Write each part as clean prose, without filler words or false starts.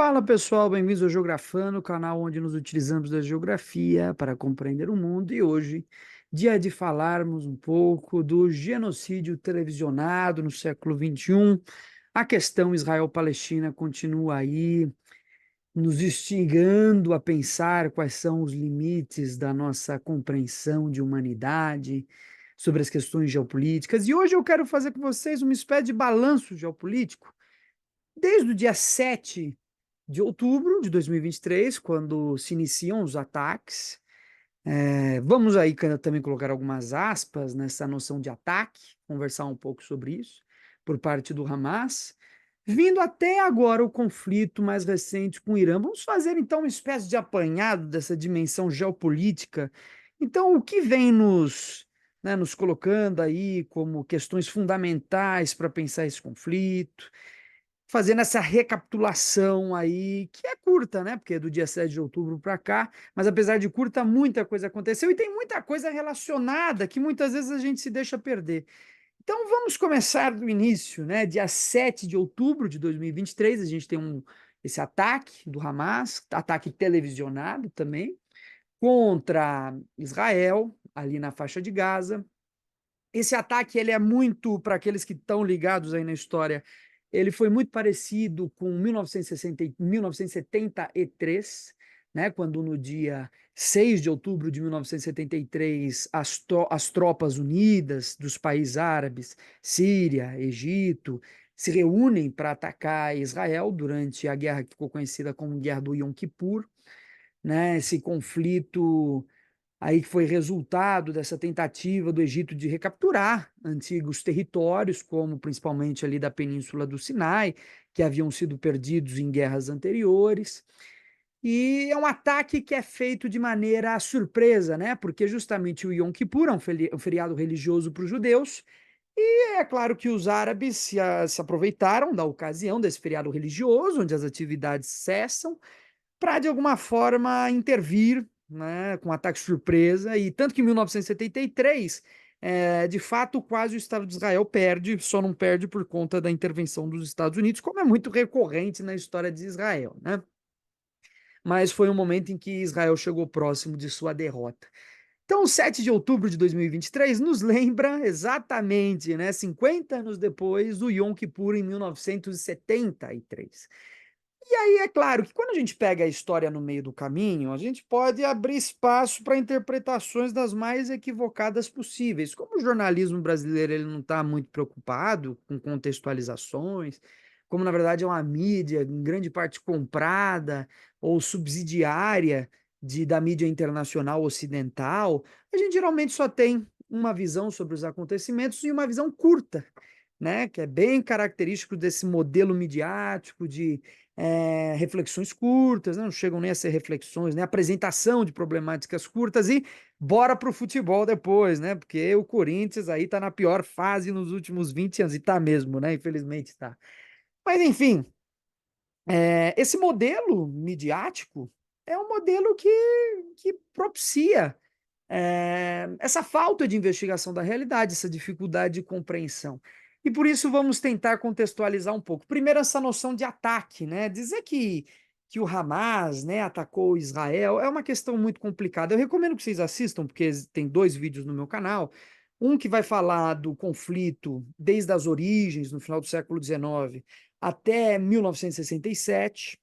Fala pessoal, bem-vindos ao Geografando, o canal onde nos utilizamos da geografia para compreender o mundo. E hoje, dia de falarmos um pouco do genocídio televisionado no século XXI. A questão Israel-Palestina continua aí nos instigando a pensar quais são os limites da nossa compreensão de humanidade, sobre as questões geopolíticas. E hoje eu quero fazer com vocês uma espécie de balanço geopolítico desde o dia 7 de outubro de 2023, quando se iniciam os ataques. Vamos aí também colocar algumas aspas nessa noção de ataque, conversar um pouco sobre isso, por parte do Hamas, vindo até agora o conflito mais recente com o Irã. Vamos fazer então uma espécie de apanhado dessa dimensão geopolítica. Então, o que vem nos colocando aí como questões fundamentais para pensar esse conflito, fazendo essa recapitulação aí, que é curta, né? Porque é do dia 7 de outubro para cá, mas apesar de curta, muita coisa aconteceu e tem muita coisa relacionada que muitas vezes a gente se deixa perder. Então vamos começar do início, né? Dia 7 de outubro de 2023, a gente tem esse ataque do Hamas, ataque televisionado também, contra Israel, ali na faixa de Gaza. Esse ataque ele é muito, para aqueles que estão ligados aí na história, ele foi muito parecido com 1960, 1973, né, quando no dia 6 de outubro de 1973 as tropas unidas dos países árabes, Síria, Egito, se reúnem para atacar Israel durante a guerra que ficou conhecida como Guerra do Yom Kippur, né, esse conflito aí que foi resultado dessa tentativa do Egito de recapturar antigos territórios, como principalmente ali da Península do Sinai, que haviam sido perdidos em guerras anteriores. E é um ataque que é feito de maneira surpresa, né? Porque justamente o Yom Kippur é um feriado religioso para os judeus, e é claro que os árabes se aproveitaram da ocasião desse feriado religioso, onde as atividades cessam, para de alguma forma intervir, né, com um ataque surpresa, e tanto que em 1973, de fato, quase o Estado de Israel perde, só não perde por conta da intervenção dos Estados Unidos, como é muito recorrente na história de Israel, né? Mas foi um momento em que Israel chegou próximo de sua derrota. Então, o 7 de outubro de 2023 nos lembra exatamente, né, 50 anos depois do Yom Kippur em 1973. E aí é claro que quando a gente pega a história no meio do caminho, a gente pode abrir espaço para interpretações das mais equivocadas possíveis. Como o jornalismo brasileiro ele não está muito preocupado com contextualizações, como na verdade é uma mídia em grande parte comprada ou subsidiária da mídia internacional ocidental, a gente geralmente só tem uma visão sobre os acontecimentos e uma visão curta, né, que é bem característico desse modelo midiático de reflexões curtas, né? Não chegam nem a ser reflexões, né? Apresentação de problemáticas curtas e bora pro futebol depois, né? Porque o Corinthians aí tá na pior fase nos últimos 20 anos, e tá mesmo, né? Infelizmente tá. Mas enfim, esse modelo midiático é um modelo que propicia essa falta de investigação da realidade, essa dificuldade de compreensão. E por isso vamos tentar contextualizar um pouco. Primeiro, essa noção de ataque, né? Dizer que o Hamas, né, atacou Israel é uma questão muito complicada. Eu recomendo que vocês assistam, porque tem dois vídeos no meu canal. Um que vai falar do conflito desde as origens, no final do século XIX, até 1967,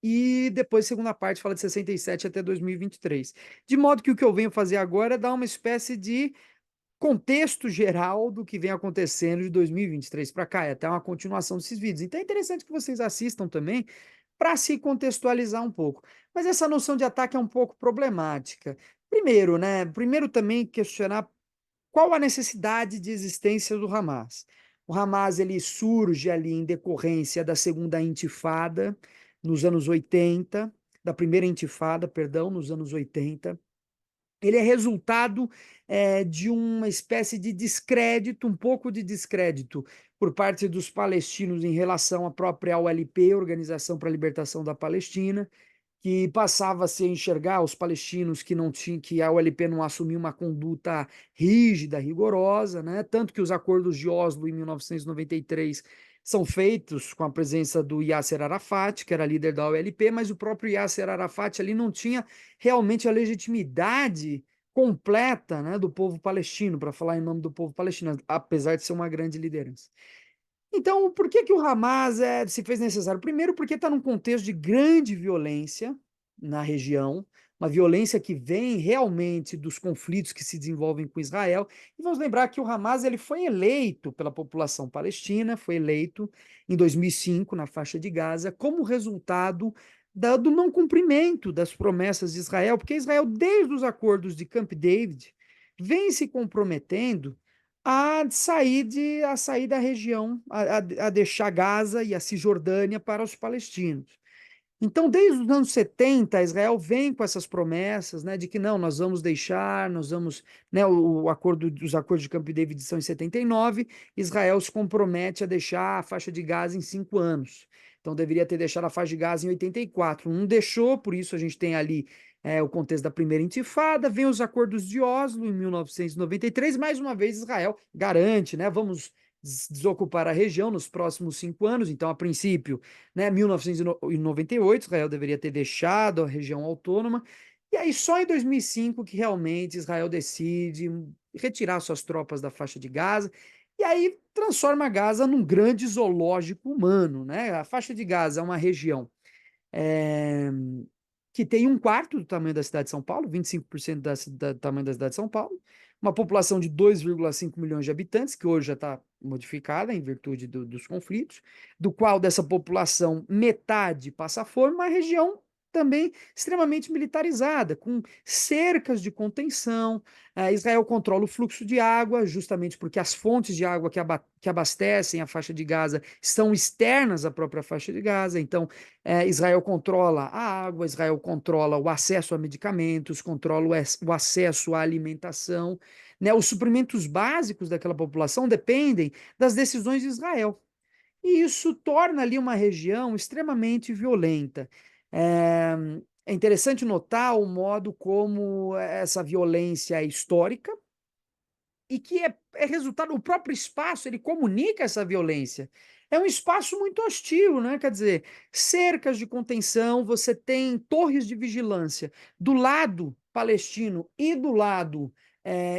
e depois, a segunda parte, fala de 67 até 2023. De modo que o que eu venho fazer agora é dar uma espécie de contexto geral do que vem acontecendo de 2023 para cá, é até uma continuação desses vídeos. Então é interessante que vocês assistam também para se contextualizar um pouco. Mas essa noção de ataque é um pouco problemática. Primeiro, né? Primeiro também questionar qual a necessidade de existência do Hamas. O Hamas ele surge ali em decorrência da segunda intifada, nos anos 80, da primeira intifada, perdão, nos anos 80. Ele é resultado de uma espécie de descrédito, um pouco de descrédito por parte dos palestinos em relação à própria OLP, Organização para a Libertação da Palestina, que passava -se a enxergar os palestinos que não tinham, que a OLP não assumiu uma conduta rígida, rigorosa, né? Tanto que os acordos de Oslo em 1993 são feitos com a presença do Yasser Arafat, que era líder da OLP, mas o próprio Yasser Arafat ali não tinha realmente a legitimidade completa, né, do povo palestino, para falar em nome do povo palestino, apesar de ser uma grande liderança. Então, por que que o Hamas se fez necessário? Primeiro, porque está num contexto de grande violência na região, uma violência que vem realmente dos conflitos que se desenvolvem com Israel. E vamos lembrar que o Hamas ele foi eleito pela população palestina, foi eleito em 2005 na faixa de Gaza como resultado do não cumprimento das promessas de Israel, porque Israel, desde os acordos de Camp David, vem se comprometendo a sair da região, a deixar Gaza e a Cisjordânia para os palestinos. Então, desde os anos 70, Israel vem com essas promessas, né, de que não, nós vamos deixar, nós vamos, né, os acordos de Camp David são em 79, Israel se compromete a deixar a faixa de Gaza em 5 anos. Então, deveria ter deixado a faixa de Gaza em 84. Não deixou, por isso a gente tem ali o contexto da primeira intifada, vem os acordos de Oslo em 1993, mais uma vez Israel garante, né, vamos desocupar a região nos próximos 5 anos, então, a princípio, né, 1998, Israel deveria ter deixado a região autônoma, e aí só em 2005 que realmente Israel decide retirar suas tropas da faixa de Gaza, e aí transforma Gaza num grande zoológico humano, né? A faixa de Gaza é uma região é, que tem um quarto do tamanho da cidade de São Paulo, 25% do tamanho da cidade de São Paulo, uma população de 2,5 milhões de habitantes, que hoje já está modificada em virtude dos conflitos, do qual dessa população metade passa fome, uma região também extremamente militarizada, com cercas de contenção. Israel controla o fluxo de água, justamente porque as fontes de água que abastecem a faixa de Gaza estão externas à própria faixa de Gaza. Então, Israel controla a água, Israel controla o acesso a medicamentos, controla o acesso à alimentação, né? Os suprimentos básicos daquela população dependem das decisões de Israel. E isso torna ali uma região extremamente violenta. É, é interessante notar o modo como essa violência é histórica e que é resultado, o próprio espaço, ele comunica essa violência. É um espaço muito hostil, né? Quer dizer, cercas de contenção, você tem torres de vigilância do lado palestino e do lado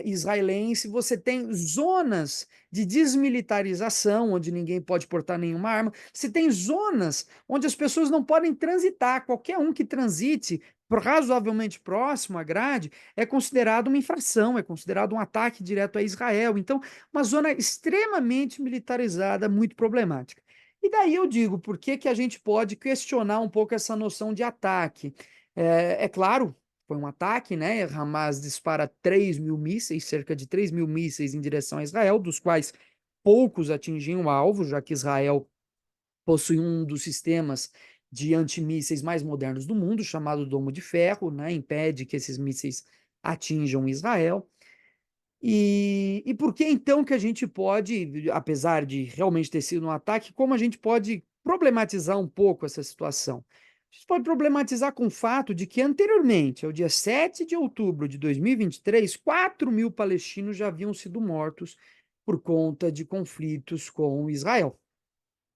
israelense, você tem zonas de desmilitarização, onde ninguém pode portar nenhuma arma, você tem zonas onde as pessoas não podem transitar, qualquer um que transite razoavelmente próximo à grade é considerado uma infração, é considerado um ataque direto a Israel. Então, uma zona extremamente militarizada, muito problemática. E daí eu digo, por que que a gente pode questionar um pouco essa noção de ataque? É claro, foi um ataque, né? Hamas dispara 3 mil mísseis, cerca de 3 mil mísseis em direção a Israel, dos quais poucos atingiam o alvo, já que Israel possui um dos sistemas de antimísseis mais modernos do mundo, chamado Domo de Ferro, né? Impede que esses mísseis atinjam Israel. E por que então que a gente pode, apesar de realmente ter sido um ataque, como a gente pode problematizar um pouco essa situação? A gente pode problematizar com o fato de que anteriormente, ao dia 7 de outubro de 2023, 4 mil palestinos já haviam sido mortos por conta de conflitos com Israel,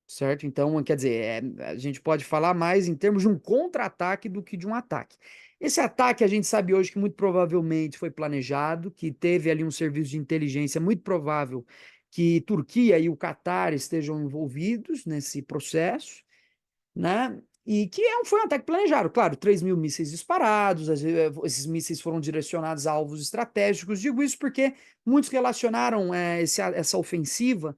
certo? Então, quer dizer, a gente pode falar mais em termos de um contra-ataque do que de um ataque. Esse ataque a gente sabe hoje que muito provavelmente foi planejado, que teve ali um serviço de inteligência muito provável que Turquia e o Catar estejam envolvidos nesse processo, né? E que foi um ataque planejado. Claro, 3 mil mísseis disparados, esses mísseis foram direcionados a alvos estratégicos. Digo isso porque muitos relacionaram essa ofensiva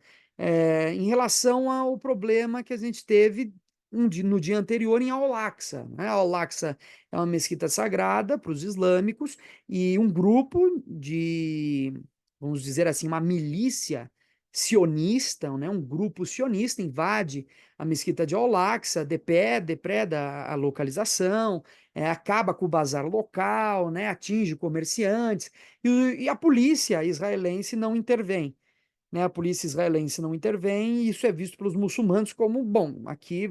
em relação ao problema que a gente teve no dia anterior em Al-Aqsa, né? Al-Aqsa é uma mesquita sagrada para os islâmicos e um grupo de, vamos dizer assim, uma milícia sionista, né? Um grupo sionista invade a mesquita de Al-Aqsa, depreda a localização, acaba com o bazar local, né, atinge comerciantes, e a polícia israelense não intervém. Né, a polícia israelense não intervém, e isso é visto pelos muçulmanos como, bom, aqui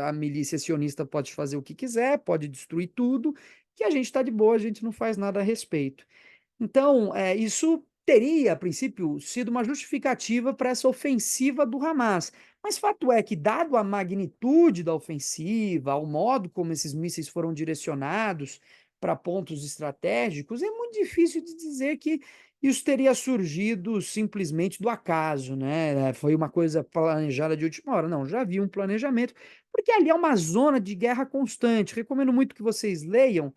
a milícia sionista pode fazer o que quiser, pode destruir tudo, que a gente está de boa, a gente não faz nada a respeito. Então, isso teria, a princípio, sido uma justificativa para essa ofensiva do Hamas. Mas fato é que, dado a magnitude da ofensiva, o modo como esses mísseis foram direcionados para pontos estratégicos, é muito difícil de dizer que isso teria surgido simplesmente do acaso, né? Foi uma coisa planejada de última hora. Não, já havia um planejamento, porque ali é uma zona de guerra constante. Recomendo muito que vocês leiam.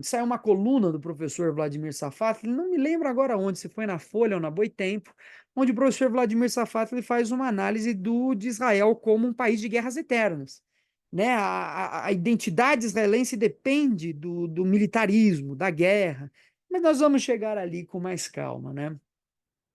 Saiu uma coluna do professor Vladimir Safatli, não me lembro agora onde, se foi na Folha ou na Boitempo, onde o professor Vladimir Safatli faz uma análise de Israel como um país de guerras eternas. Né? A identidade israelense depende do militarismo, da guerra, mas nós vamos chegar ali com mais calma, né?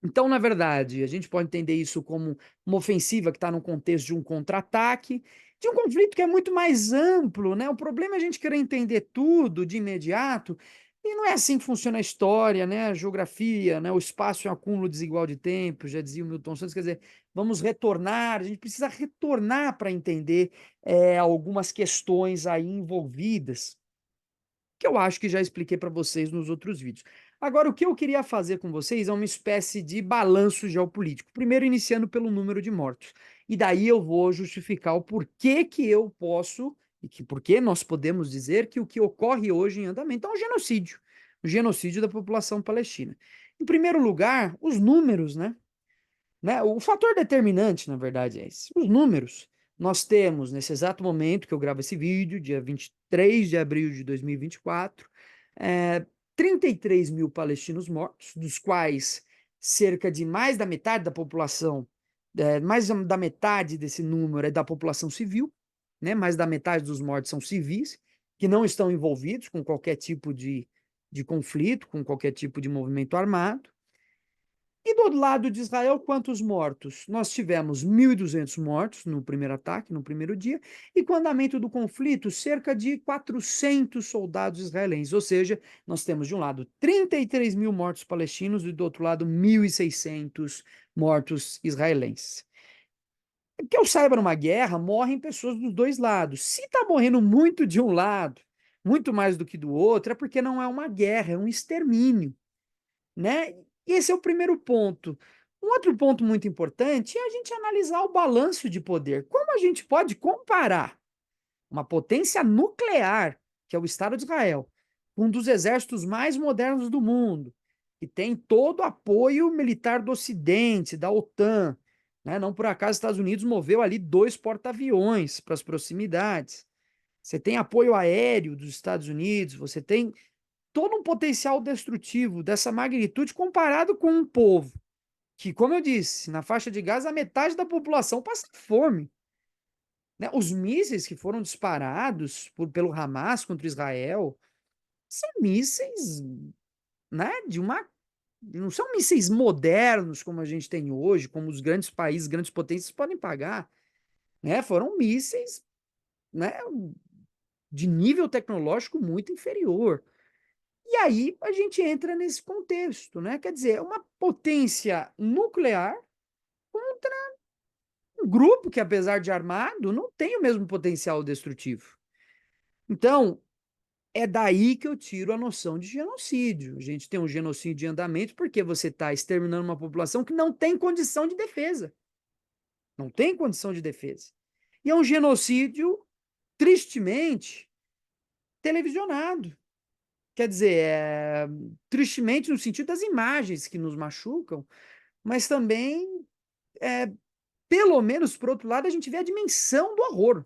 Então, na verdade, a gente pode entender isso como uma ofensiva que está no contexto de um contra-ataque, de um conflito que é muito mais amplo, né? O problema é a gente querer entender tudo de imediato, e não é assim que funciona a história, né? A geografia, né? O espaço é um acúmulo desigual de tempo, já dizia o Milton Santos, quer dizer, vamos retornar, a gente precisa retornar para entender algumas questões aí envolvidas que eu acho que já expliquei para vocês nos outros vídeos. Agora, o que eu queria fazer com vocês é uma espécie de balanço geopolítico. Primeiro, iniciando pelo número de mortos. E daí eu vou justificar o porquê que eu posso, e que porquê nós podemos dizer que o que ocorre hoje em andamento é um genocídio. O genocídio da população palestina. Em primeiro lugar, os números, né? O fator determinante, na verdade, é esse. Os números. Nós temos, nesse exato momento que eu gravo esse vídeo, dia 23 de abril de 2024, 33 mil palestinos mortos, dos quais cerca de mais da metade da população, mais da metade desse número é da população civil, né? Mais da metade dos mortos são civis, que não estão envolvidos com qualquer tipo de conflito, com qualquer tipo de movimento armado. E do lado de Israel, quantos mortos? Nós tivemos 1.200 mortos no primeiro ataque, no primeiro dia, e com o andamento do conflito, cerca de 400 soldados israelenses. Ou seja, nós temos de um lado 33 mil mortos palestinos e do outro lado 1.600 mortos israelenses. Que eu saiba, numa guerra, morrem pessoas dos dois lados. Se está morrendo muito de um lado, muito mais do que do outro, é porque não é uma guerra, é um extermínio, né? E esse é o primeiro ponto. Um outro ponto muito importante é a gente analisar o balanço de poder. Como a gente pode comparar uma potência nuclear, que é o Estado de Israel, um dos exércitos mais modernos do mundo, que tem todo o apoio militar do Ocidente, da OTAN, né? Não por acaso os Estados Unidos moveu ali 2 porta-aviões para as proximidades. Você tem apoio aéreo dos Estados Unidos, você tem todo um potencial destrutivo dessa magnitude comparado com um povo que, como eu disse, na faixa de Gaza, a metade da população passa fome. Né? Os mísseis que foram disparados pelo Hamas contra Israel são mísseis, né, de uma. Não são mísseis modernos como a gente tem hoje, como os grandes países, grandes potências podem pagar. Né? Foram mísseis, né, de nível tecnológico muito inferior. E aí a gente entra nesse contexto, né? Quer dizer, uma potência nuclear contra um grupo que, apesar de armado, não tem o mesmo potencial destrutivo. Então, é daí que eu tiro a noção de genocídio. A gente tem um genocídio em andamento porque você está exterminando uma população que não tem condição de defesa. Não tem condição de defesa. E é um genocídio, tristemente, televisionado. Quer dizer, tristemente no sentido das imagens que nos machucam, mas também, é, pelo menos por outro lado, a gente vê a dimensão do horror,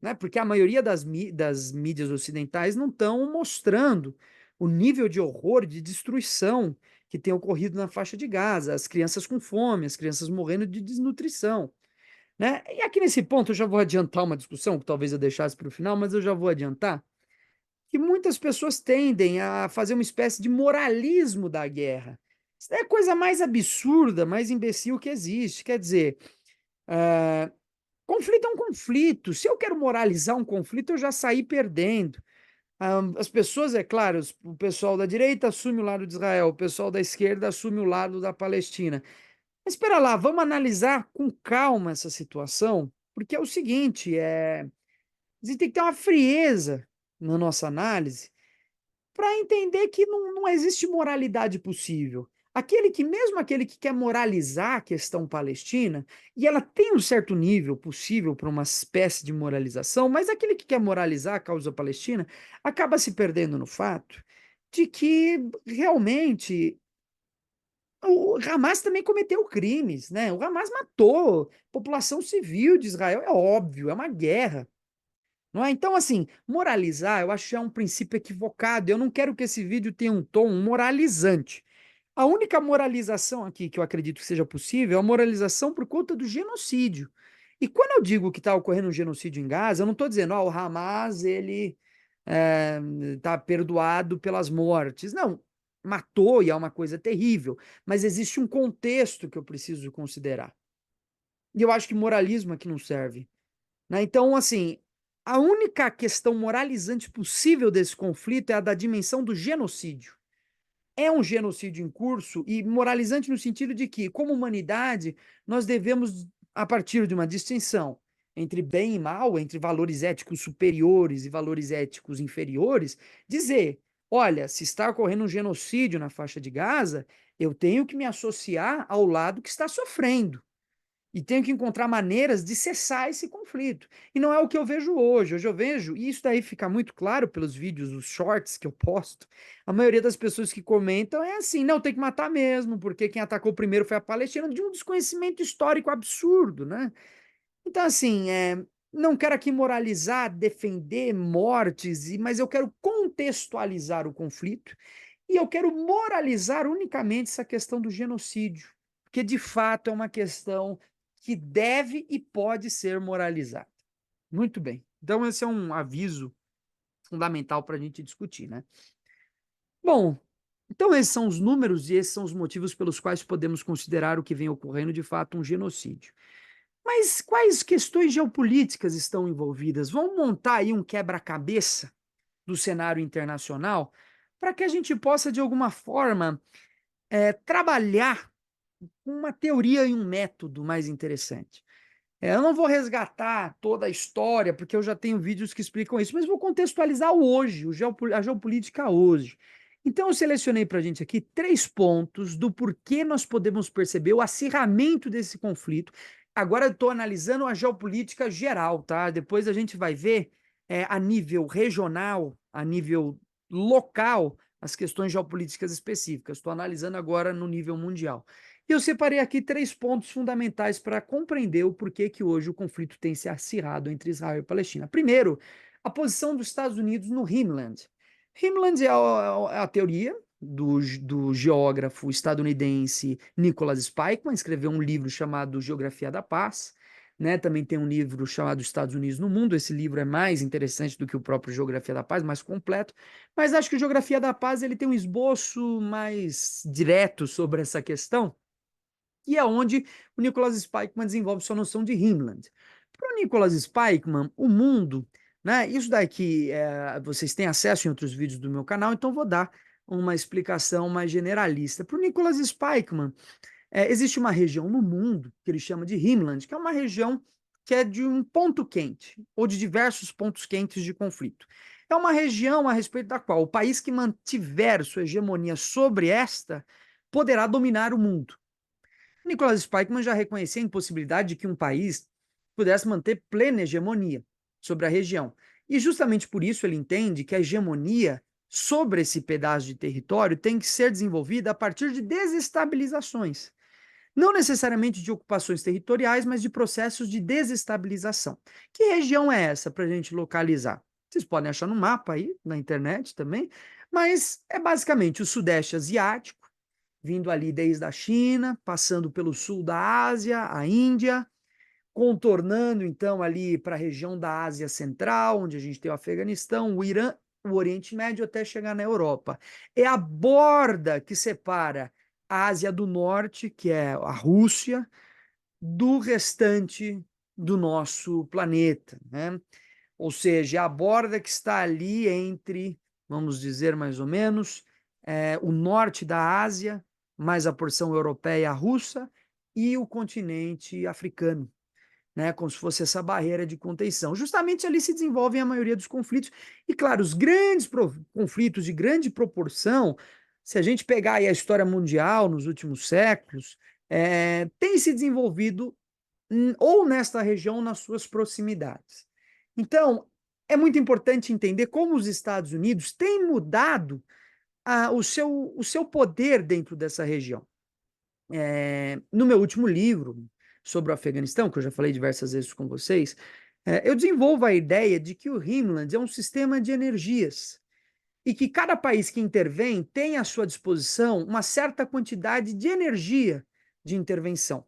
né? Porque a maioria das mídias ocidentais não estão mostrando o nível de horror, de destruição que tem ocorrido na faixa de Gaza, as crianças com fome, as crianças morrendo de desnutrição, né? E aqui nesse ponto eu já vou adiantar uma discussão que talvez eu deixasse para o final, mas eu já vou adiantar que muitas pessoas tendem a fazer uma espécie de moralismo da guerra. Isso é a coisa mais absurda, mais imbecil que existe. Quer dizer, uh, conflito é um conflito. Se eu quero moralizar um conflito, eu já saí perdendo. As pessoas, é claro, o pessoal da direita assume o lado de Israel, o pessoal da esquerda assume o lado da Palestina. Mas espera lá, vamos analisar com calma essa situação, porque é o seguinte, a gente tem que ter uma frieza na nossa análise, para entender que não existe moralidade possível. Mesmo aquele que quer moralizar a questão palestina, e ela tem um certo nível possível para uma espécie de moralização, mas aquele que quer moralizar a causa palestina acaba se perdendo no fato de que realmente o Hamas também cometeu crimes, né? O Hamas matou população civil de Israel, é óbvio, é uma guerra. Não é? Então, assim, moralizar, eu acho que é um princípio equivocado. Eu não quero que esse vídeo tenha um tom moralizante. A única moralização aqui que eu acredito que seja possível é a moralização por conta do genocídio. E quando eu digo que está ocorrendo um genocídio em Gaza, eu não estou dizendo, o Hamas, ele está perdoado pelas mortes. Não, matou e é uma coisa terrível. Mas existe um contexto que eu preciso considerar. E eu acho que moralismo aqui não serve. Né? Então, assim, a única questão moralizante possível desse conflito é a da dimensão do genocídio. É um genocídio em curso e moralizante no sentido de que, como humanidade, nós devemos, a partir de uma distinção entre bem e mal, entre valores éticos superiores e valores éticos inferiores, dizer: olha, se está ocorrendo um genocídio na faixa de Gaza, eu tenho que me associar ao lado que está sofrendo. E tenho que encontrar maneiras de cessar esse conflito. E não é o que eu vejo hoje. Hoje eu vejo, e isso daí fica muito claro pelos vídeos, os shorts que eu posto. A maioria das pessoas que comentam é assim: não, tem que matar mesmo, porque quem atacou primeiro foi a Palestina, de um desconhecimento histórico absurdo, né? Então, assim, não quero aqui moralizar, defender mortes, mas eu quero contextualizar o conflito e eu quero moralizar unicamente essa questão do genocídio, porque de fato é uma questão que deve e pode ser moralizada. Muito bem. Então, esse é um aviso fundamental para a gente discutir, né? Bom, então esses são os números e esses são os motivos pelos quais podemos considerar o que vem ocorrendo de fato um genocídio. Mas quais questões geopolíticas estão envolvidas? Vamos montar aí um quebra-cabeça do cenário internacional para que a gente possa, de alguma forma, trabalhar uma teoria e um método mais interessante. Eu não vou resgatar toda a história, porque eu já tenho vídeos que explicam isso, mas vou contextualizar o hoje, a geopolítica hoje. Então, eu selecionei para a gente aqui 3 pontos do porquê nós podemos perceber o acirramento desse conflito. Agora eu estou analisando a geopolítica geral, tá? Depois a gente vai ver a nível regional, a nível local, as questões geopolíticas específicas. Estou analisando agora no nível mundial. E eu separei aqui 3 pontos fundamentais para compreender o porquê que hoje o conflito tem se acirrado entre Israel e Palestina. Primeiro, a posição dos Estados Unidos no Himmland. Himmland é a teoria do geógrafo estadunidense Nicholas Spikeman, escreveu um livro chamado Geografia da Paz, né? Também tem um livro chamado Estados Unidos no Mundo. Esse livro é mais interessante do que o próprio Geografia da Paz, mais completo. Mas acho que o Geografia da Paz ele tem um esboço mais direto sobre essa questão, e é onde o Nicholas Spikeman desenvolve sua noção de Himmland. Para o Nicholas Spikeman, o mundo, né, isso daqui vocês têm acesso em outros vídeos do meu canal, então vou dar uma explicação mais generalista. Para o Nicholas Spikeman, existe uma região no mundo que ele chama de Himmland, que é uma região que é de um ponto quente, ou de diversos pontos quentes de conflito. É uma região a respeito da qual o país que mantiver sua hegemonia sobre esta poderá dominar o mundo. Nicholas Spikeman já reconhecia a impossibilidade de que um país pudesse manter plena hegemonia sobre a região. E justamente por isso ele entende que a hegemonia sobre esse pedaço de território tem que ser desenvolvida a partir de desestabilizações. Não necessariamente de ocupações territoriais, mas de processos de desestabilização. Que região é essa para a gente localizar? Vocês podem achar no mapa aí, na internet também, mas é basicamente o Sudeste Asiático, vindo ali desde a China, passando pelo sul da Ásia, a Índia, contornando então ali para a região da Ásia Central, onde a gente tem o Afeganistão, o Irã, o Oriente Médio, até chegar na Europa. É a borda que separa a Ásia do Norte, que é a Rússia, do restante do nosso planeta, né? Ou seja, a borda que está ali entre, vamos dizer mais ou menos, o norte da Ásia, mais a porção europeia russa, e o continente africano. né, como se fosse essa barreira de contenção. Justamente ali se desenvolvem a maioria dos conflitos. E, claro, os grandes conflitos de grande proporção, se a gente pegar aí a história mundial nos últimos séculos, tem se desenvolvido ou nesta região, nas suas proximidades. Então, é muito importante entender como os Estados Unidos têm mudado o seu poder dentro dessa região. No meu último livro sobre o Afeganistão, que eu já falei diversas vezes com vocês, eu desenvolvo a ideia de que o Himmland é um sistema de energias e que cada país que intervém tem à sua disposição uma certa quantidade de energia de intervenção.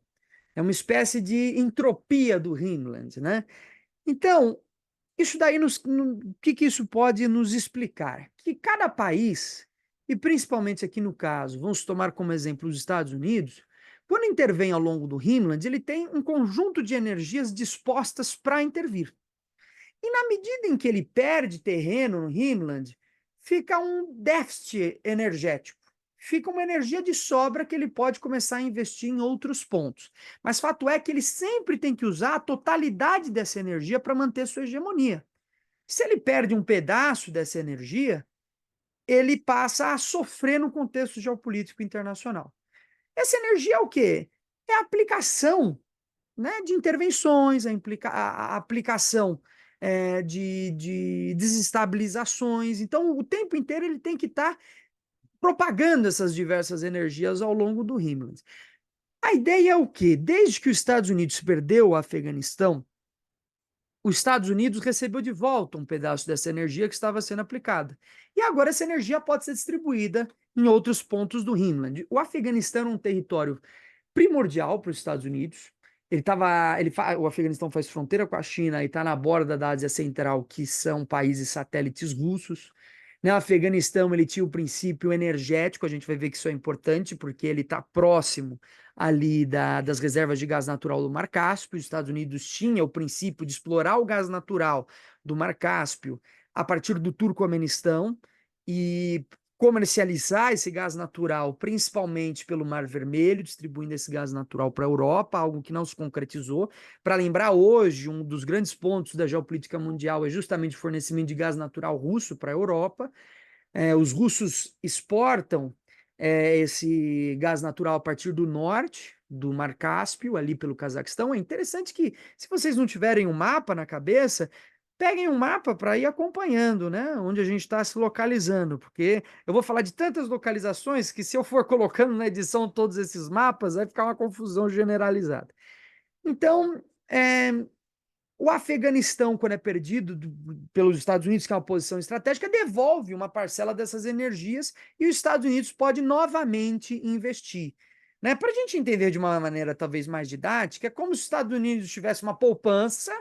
É uma espécie de entropia do Himmland, né? Então, isso daí, o que isso pode nos explicar? Que cada país, e principalmente aqui no caso, vamos tomar como exemplo os Estados Unidos, quando intervém ao longo do Himmland, ele tem um conjunto de energias dispostas para intervir. E na medida em que ele perde terreno no Himmland, fica um déficit energético. Fica uma energia de sobra que ele pode começar a investir em outros pontos. Mas fato é que ele sempre tem que usar a totalidade dessa energia para manter sua hegemonia. Se ele perde um pedaço dessa energia, ele passa a sofrer no contexto geopolítico internacional. Essa energia é o quê? É a aplicação, né, de intervenções, a aplicação de desestabilizações. Então, o tempo inteiro ele tem que estar propagando essas diversas energias ao longo do Himmler. A ideia é o quê? Desde que os Estados Unidos perdeu o Afeganistão, os Estados Unidos recebeu de volta um pedaço dessa energia que estava sendo aplicada. E agora essa energia pode ser distribuída em outros pontos do Himmland. O Afeganistão é um território primordial para os Estados Unidos. O Afeganistão faz fronteira com a China e está na borda da Ásia Central, que são países satélites russos. No Afeganistão, ele tinha o princípio energético, a gente vai ver que isso é importante, porque ele está próximo ali das reservas de gás natural do Mar Cáspio. Os Estados Unidos tinham o princípio de explorar o gás natural do Mar Cáspio a partir do Turcomenistão e comercializar esse gás natural, principalmente pelo Mar Vermelho, distribuindo esse gás natural para a Europa, algo que não se concretizou. Para lembrar, hoje, um dos grandes pontos da geopolítica mundial é justamente o fornecimento de gás natural russo para a Europa. Os russos exportam esse gás natural a partir do norte, do Mar Cáspio, ali pelo Cazaquistão. É interessante que, se vocês não tiverem um mapa na cabeça, peguem um mapa para ir acompanhando, né? Onde a gente está se localizando, porque eu vou falar de tantas localizações que, se eu for colocando na edição todos esses mapas, vai ficar uma confusão generalizada. Então, o Afeganistão, quando é perdido pelos Estados Unidos, que é uma posição estratégica, devolve uma parcela dessas energias e os Estados Unidos pode novamente investir. Né? Para a gente entender de uma maneira talvez mais didática, é como se os Estados Unidos tivesse uma poupança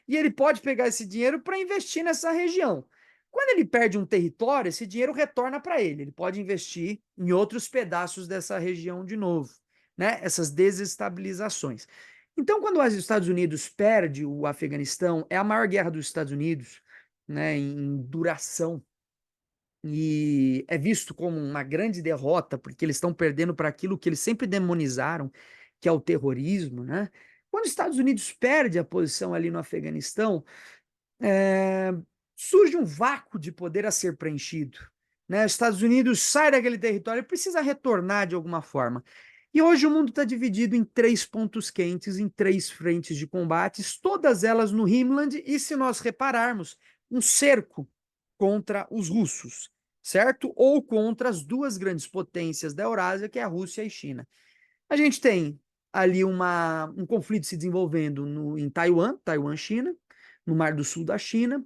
e ele pode pegar esse dinheiro para investir nessa região. Quando ele perde um território, esse dinheiro retorna para ele. Ele pode investir em outros pedaços dessa região de novo, né? Essas desestabilizações. Então, quando os Estados Unidos perde o Afeganistão, é a maior guerra dos Estados Unidos, né, em duração, e é visto como uma grande derrota, porque eles estão perdendo para aquilo que eles sempre demonizaram, que é o terrorismo, né? Quando os Estados Unidos perde a posição ali no Afeganistão, é, surge um vácuo de poder a ser preenchido, né? Os Estados Unidos sai daquele território e precisa retornar de alguma forma. E hoje o mundo está dividido em três pontos quentes, em três frentes de combates, todas elas no Himmland, e se nós repararmos, um cerco contra os russos, certo? Ou contra as duas grandes potências da Eurásia, que é a Rússia e a China. A gente tem ali um conflito se desenvolvendo em Taiwan-China, no Mar do Sul da China,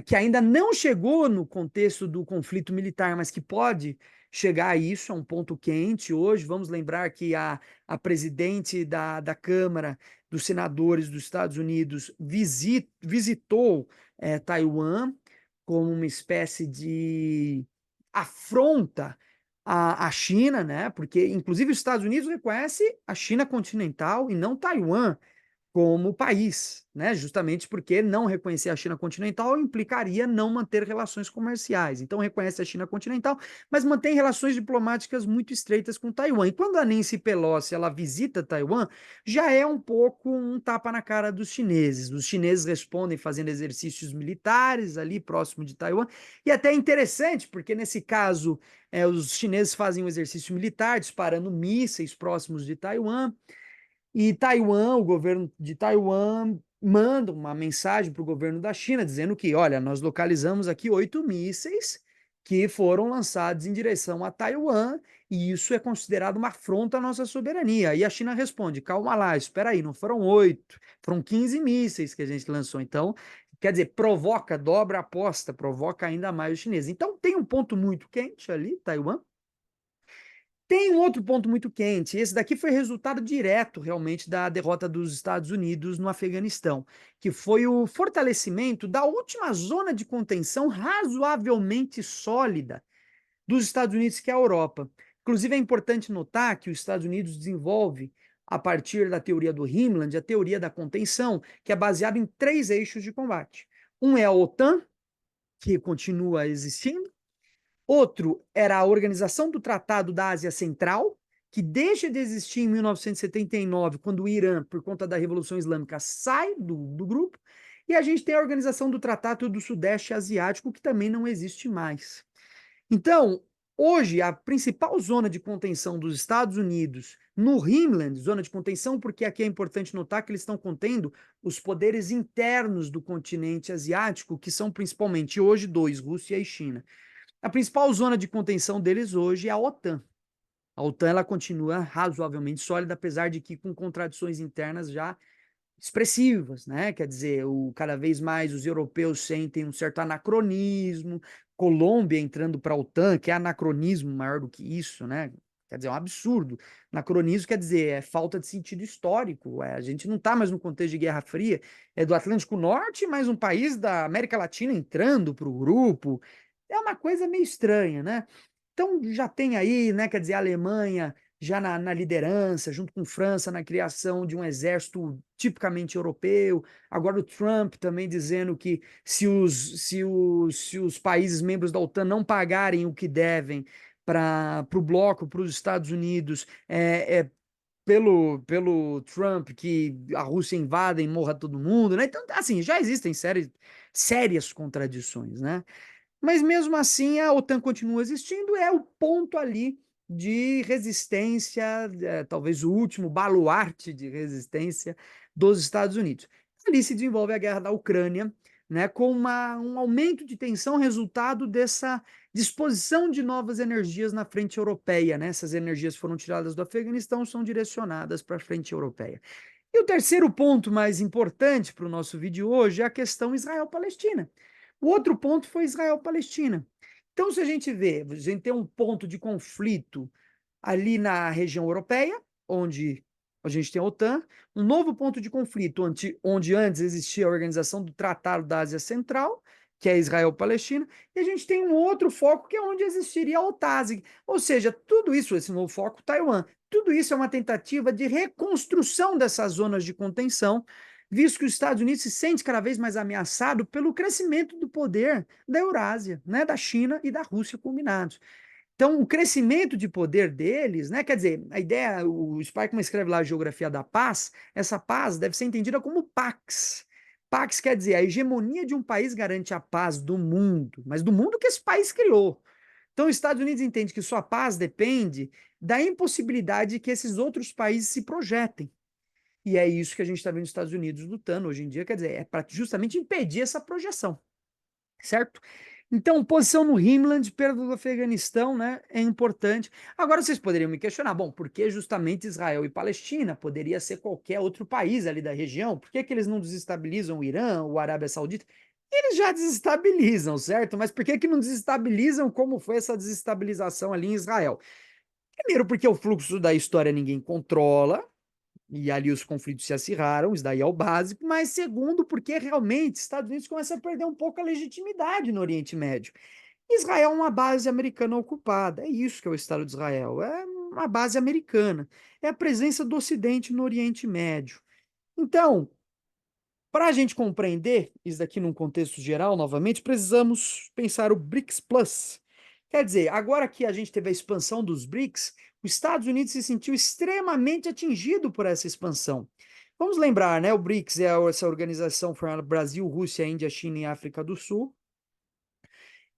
que ainda não chegou no contexto do conflito militar, mas que pode chegar a isso, a um ponto quente hoje. Vamos lembrar que a presidente da Câmara dos Senadores dos Estados Unidos visitou Taiwan como uma espécie de afronta à China, né? Porque, inclusive, os Estados Unidos reconhece a China continental e não Taiwan como país, né? Justamente porque não reconhecer a China continental implicaria não manter relações comerciais. Então reconhece a China continental, mas mantém relações diplomáticas muito estreitas com Taiwan. E quando a Nancy Pelosi ela visita Taiwan, já é um pouco um tapa na cara dos chineses. Os chineses respondem fazendo exercícios militares ali próximo de Taiwan. E até é interessante, porque nesse caso os chineses fazem um exercício militar disparando mísseis próximos de Taiwan. E Taiwan, o governo de Taiwan manda uma mensagem para o governo da China dizendo que, olha, nós localizamos aqui 8 mísseis que foram lançados em direção a Taiwan e isso é considerado uma afronta à nossa soberania. E a China responde, calma lá, espera aí, não foram 8, foram 15 mísseis que a gente lançou. Então, quer dizer, provoca, dobra a aposta, provoca ainda mais os chineses. Então, tem um ponto muito quente ali, Taiwan. Tem um outro ponto muito quente. Esse daqui foi resultado direto, realmente, da derrota dos Estados Unidos no Afeganistão, que foi o fortalecimento da última zona de contenção razoavelmente sólida dos Estados Unidos, que é a Europa. Inclusive, é importante notar que os Estados Unidos desenvolve, a partir da teoria do Himmler, a teoria da contenção, que é baseada em 3 eixos de combate. Um é a OTAN, que continua existindo. Outro era a Organização do Tratado da Ásia Central, que deixa de existir em 1979, quando o Irã, por conta da Revolução Islâmica, sai do grupo. E a gente tem a Organização do Tratado do Sudeste Asiático, que também não existe mais. Então, hoje, a principal zona de contenção dos Estados Unidos no Rimland, zona de contenção, porque aqui é importante notar que eles estão contendo os poderes internos do continente asiático, que são principalmente hoje dois, Rússia e China. A principal zona de contenção deles hoje é a OTAN. A OTAN ela continua razoavelmente sólida, apesar de que com contradições internas já expressivas, né? Quer dizer, cada vez mais os europeus sentem um certo anacronismo, Colômbia entrando para a OTAN, que é anacronismo maior do que isso, né? Quer dizer, é um absurdo. Anacronismo quer dizer, é falta de sentido histórico. A gente não está mais no contexto de Guerra Fria, é do Atlântico Norte, mais um país da América Latina entrando para o grupo. É uma coisa meio estranha, né? Então já tem aí, né? Quer dizer, a Alemanha já na liderança, junto com França, na criação de um exército tipicamente europeu. Agora o Trump também dizendo que se os países membros da OTAN não pagarem o que devem para o bloco, para os Estados Unidos, pelo Trump que a Rússia invada e morra todo mundo, né? Então, assim, já existem sérias contradições, né? Mas mesmo assim, a OTAN continua existindo, é o ponto ali de resistência, talvez o último baluarte de resistência dos Estados Unidos. Ali se desenvolve a guerra da Ucrânia, né, com um aumento de tensão resultado dessa disposição de novas energias na frente europeia. Né? Essas energias foram tiradas do Afeganistão, são direcionadas para a frente europeia. E o terceiro ponto mais importante para o nosso vídeo hoje é a questão Israel-Palestina. O outro ponto foi Israel-Palestina. Então, se a gente vê, a gente tem um ponto de conflito ali na região europeia, onde a gente tem a OTAN, um novo ponto de conflito, onde antes existia a Organização do Tratado da Ásia Central, que é Israel-Palestina, e a gente tem um outro foco que é onde existiria a OTASE. Ou seja, tudo isso, esse novo foco, Taiwan, tudo isso é uma tentativa de reconstrução dessas zonas de contenção, visto que os Estados Unidos se sente cada vez mais ameaçado pelo crescimento do poder da Eurásia, né, da China e da Rússia combinados. Então, o crescimento de poder deles, né? Quer dizer, a ideia, o Spikeman escreve lá a Geografia da Paz, essa paz deve ser entendida como Pax. Pax quer dizer a hegemonia de um país garante a paz do mundo, mas do mundo que esse país criou. Então, os Estados Unidos entende que sua paz depende da impossibilidade de que esses outros países se projetem. E é isso que a gente está vendo os Estados Unidos lutando hoje em dia, quer dizer, é para justamente impedir essa projeção, certo? Então, posição no Rimland, perda do Afeganistão, né, é importante. Agora, vocês poderiam me questionar, bom, por que justamente Israel e Palestina? Poderia ser qualquer outro país ali da região? Por que que eles não desestabilizam o Irã ou a Arábia Saudita? Eles já desestabilizam, certo? Mas por que que não desestabilizam como foi essa desestabilização ali em Israel? Primeiro, porque o fluxo da história ninguém controla, e ali os conflitos se acirraram, isso daí é o básico, mas segundo, porque realmente Estados Unidos começa a perder um pouco a legitimidade no Oriente Médio. Israel é uma base americana ocupada, é isso que é o Estado de Israel, é uma base americana, é a presença do Ocidente no Oriente Médio. Então, para a gente compreender isso daqui num contexto geral, novamente, precisamos pensar o BRICS Plus. Quer dizer, agora que a gente teve a expansão dos BRICS, os Estados Unidos se sentiu extremamente atingido por essa expansão. Vamos lembrar, né? O BRICS é essa organização formada por Brasil, Rússia, Índia, China e África do Sul,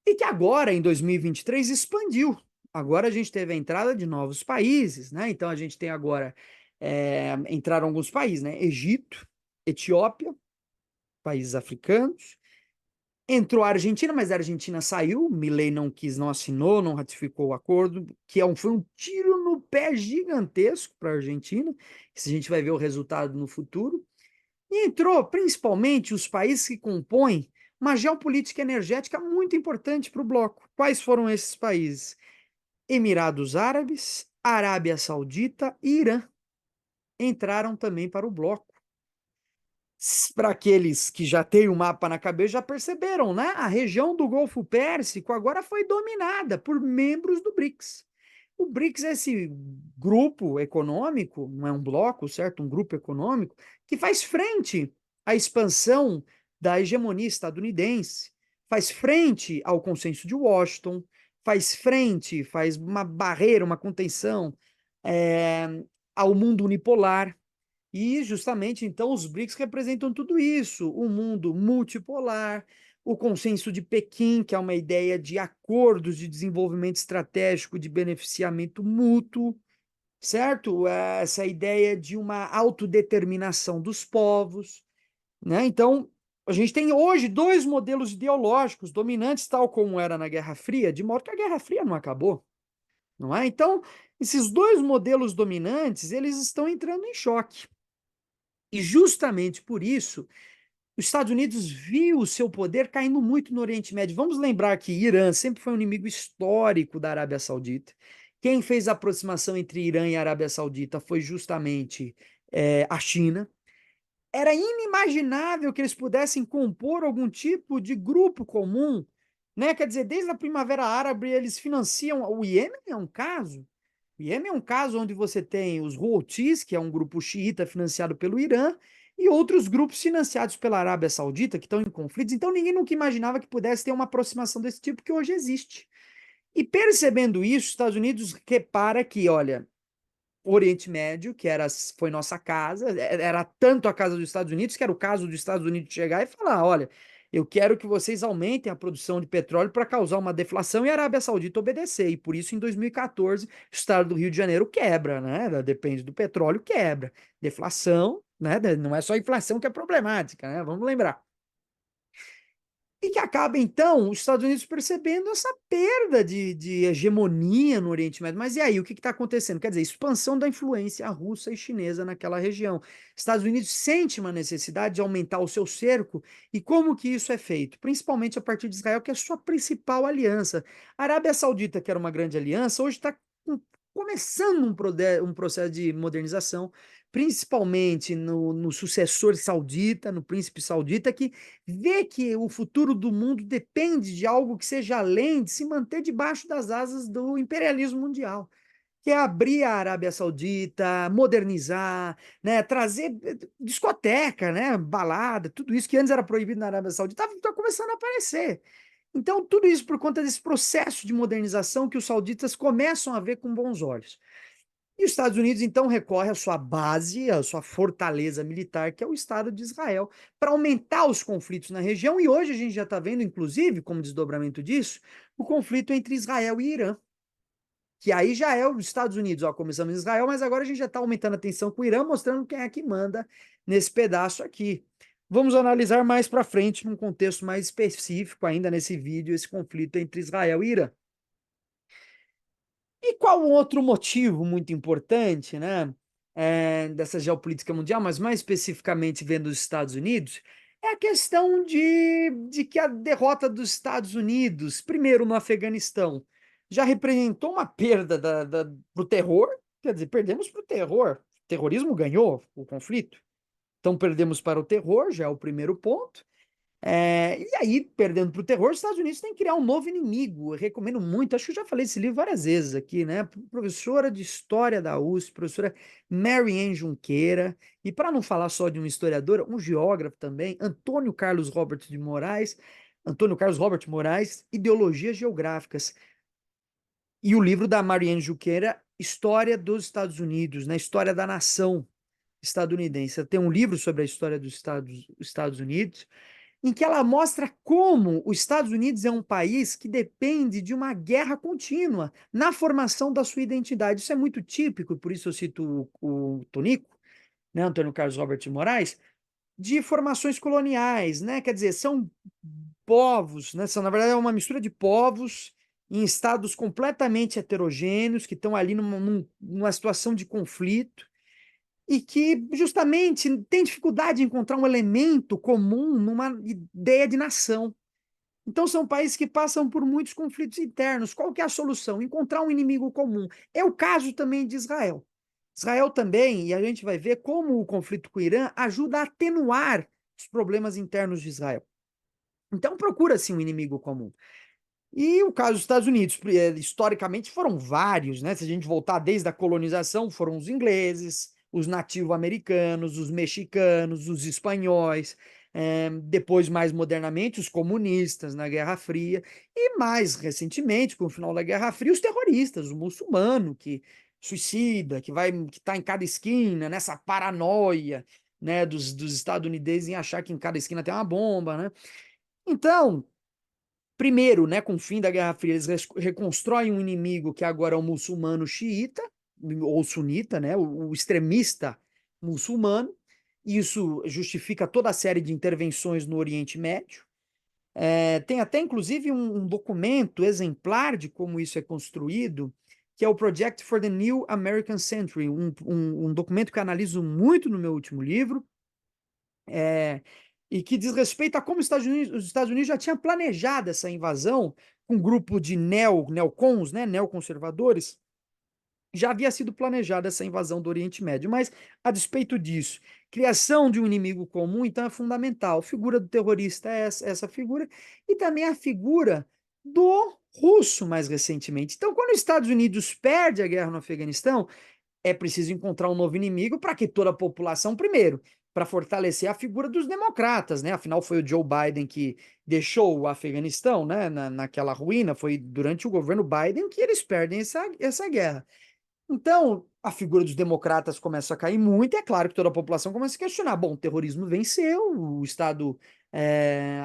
e que agora, em 2023, expandiu. Agora a gente teve a entrada de novos países, né? Então a gente tem agora, entraram alguns países, né? Egito, Etiópia, países africanos. Entrou a Argentina, mas a Argentina saiu. Milei não quis, não assinou, não ratificou o acordo, que foi um tiro no pé gigantesco para a Argentina. Isso a gente vai ver o resultado no futuro. E entrou principalmente os países que compõem uma geopolítica energética muito importante para o bloco. Quais foram esses países? Emirados Árabes, Arábia Saudita e Irã entraram também para o bloco. Para aqueles que já têm o mapa na cabeça, já perceberam, né? A região do Golfo Pérsico agora foi dominada por membros do BRICS. O BRICS é esse grupo econômico, não é um bloco, certo? Um grupo econômico que faz frente à expansão da hegemonia estadunidense, faz frente ao consenso de Washington, faz frente, faz uma barreira, uma contenção ao mundo unipolar. E justamente então os BRICS representam tudo isso, o mundo multipolar, o consenso de Pequim, que é uma ideia de acordos de desenvolvimento estratégico de beneficiamento mútuo, certo? Essa ideia de uma autodeterminação dos povos, né? Então, a gente tem hoje dois modelos ideológicos dominantes, tal como era na Guerra Fria, de modo que a Guerra Fria não acabou, não é? Então, esses dois modelos dominantes, eles estão entrando em choque. E justamente por isso, os Estados Unidos viu o seu poder caindo muito no Oriente Médio. Vamos lembrar que Irã sempre foi um inimigo histórico da Arábia Saudita. Quem fez a aproximação entre Irã e Arábia Saudita foi justamente a China. Era inimaginável que eles pudessem compor algum tipo de grupo comum, né? Quer dizer, desde a Primavera Árabe eles financiam. O Iêmen é um caso. O Iêmen é um caso onde você tem os Houthis, que é um grupo xiita financiado pelo Irã, e outros grupos financiados pela Arábia Saudita que estão em conflitos. Então ninguém nunca imaginava que pudesse ter uma aproximação desse tipo que hoje existe. E percebendo isso, os Estados Unidos repara que, olha, o Oriente Médio, que foi nossa casa, era tanto a casa dos Estados Unidos, que era o caso dos Estados Unidos chegar e falar: olha, eu quero que vocês aumentem a produção de petróleo para causar uma deflação e a Arábia Saudita obedecer. E por isso, em 2014, o estado do Rio de Janeiro quebra, né? Depende do petróleo, quebra. Deflação, né? Não é só a inflação que é problemática, né? Vamos lembrar. E que acaba, então, os Estados Unidos percebendo essa perda de hegemonia no Oriente Médio. Mas e aí, o que está acontecendo? Quer dizer, expansão da influência russa e chinesa naquela região. Estados Unidos sente uma necessidade de aumentar o seu cerco, e como que isso é feito? Principalmente a partir de Israel, que é a sua principal aliança. A Arábia Saudita, que era uma grande aliança, hoje está começando um processo de modernização, principalmente no sucessor saudita, no príncipe saudita, que vê que o futuro do mundo depende de algo que seja além de se manter debaixo das asas do imperialismo mundial, que é abrir a Arábia Saudita, modernizar, né, trazer discoteca, né, balada, tudo isso que antes era proibido na Arábia Saudita, está começando a aparecer. Então, tudo isso por conta desse processo de modernização que os sauditas começam a ver com bons olhos. E os Estados Unidos, então, recorre à sua base, à sua fortaleza militar, que é o Estado de Israel, para aumentar os conflitos na região. E hoje a gente já está vendo, inclusive, como desdobramento disso, o conflito entre Israel e Irã. Que aí já é os Estados Unidos, ó, começamos em Israel, mas agora a gente já está aumentando a tensão com o Irã, mostrando quem é que manda nesse pedaço aqui. Vamos analisar mais para frente, num contexto mais específico, ainda nesse vídeo, esse conflito entre Israel e Irã. E qual um outro motivo muito importante, né, dessa geopolítica mundial, mas mais especificamente vendo os Estados Unidos, é a questão de que a derrota dos Estados Unidos, primeiro no Afeganistão, já representou uma perda para o terror, quer dizer, perdemos para o terror, o terrorismo ganhou o conflito, então perdemos para o terror, já é o primeiro ponto, E aí, perdendo para o terror, os Estados Unidos têm que criar um novo inimigo. Eu recomendo muito, acho que eu já falei esse livro várias vezes aqui, né? Professora de História da USP, professora Mary Ann Junqueira, e para não falar só de um historiador, um geógrafo também, Antônio Carlos Robert Moraes, Ideologias Geográficas. E o livro da Mary Ann Junqueira, História dos Estados Unidos, né? História da nação estadunidense. Tem um livro sobre a história dos Estados Unidos, em que ela mostra como os Estados Unidos é um país que depende de uma guerra contínua na formação da sua identidade. Isso é muito típico, por isso eu cito o Tonico, né, Antônio Carlos Robert de Moraes, de formações coloniais, né? Quer dizer, são povos, né? São, na verdade, é uma mistura de povos em estados completamente heterogêneos, que estão ali numa situação de conflito, e que justamente tem dificuldade de encontrar um elemento comum numa ideia de nação. Então são países que passam por muitos conflitos internos. Qual que é a solução? Encontrar um inimigo comum. É o caso também de Israel. Israel também, e a gente vai ver como o conflito com o Irã ajuda a atenuar os problemas internos de Israel. Então procura-se um inimigo comum. E o caso dos Estados Unidos, historicamente foram vários, né? Se a gente voltar desde a colonização, foram os ingleses, os nativo-americanos, os mexicanos, os espanhóis, depois, mais modernamente, os comunistas na Guerra Fria, e mais recentemente, com o final da Guerra Fria, os terroristas, o muçulmano que suicida, que está em cada esquina, nessa paranoia, né, dos estadunidenses em achar que em cada esquina tem uma bomba, né? Então, primeiro, né, com o fim da Guerra Fria, eles reconstroem um inimigo que agora é o muçulmano xiita, ou sunita, né, o extremista muçulmano. Isso justifica toda a série de intervenções no Oriente Médio. Tem até, inclusive, um documento exemplar de como isso é construído, que é o Project for the New American Century, um documento que eu analiso muito no meu último livro, e que diz respeito a como os Estados Unidos já tinham planejado essa invasão com um grupo de neocons, né, neoconservadores, já havia sido planejada essa invasão do Oriente Médio, mas a despeito disso, criação de um inimigo comum, então é fundamental. A figura do terrorista é essa figura, e também a figura do russo mais recentemente. Então, quando os Estados Unidos perde a guerra no Afeganistão, é preciso encontrar um novo inimigo para que toda a população, primeiro, para fortalecer a figura dos democratas, né? Afinal, foi o Joe Biden que deixou o Afeganistão, né, naquela ruína, foi durante o governo Biden que eles perdem essa guerra. Então, a figura dos democratas começa a cair muito, e é claro que toda a população começa a questionar. Bom, o terrorismo venceu, o Estado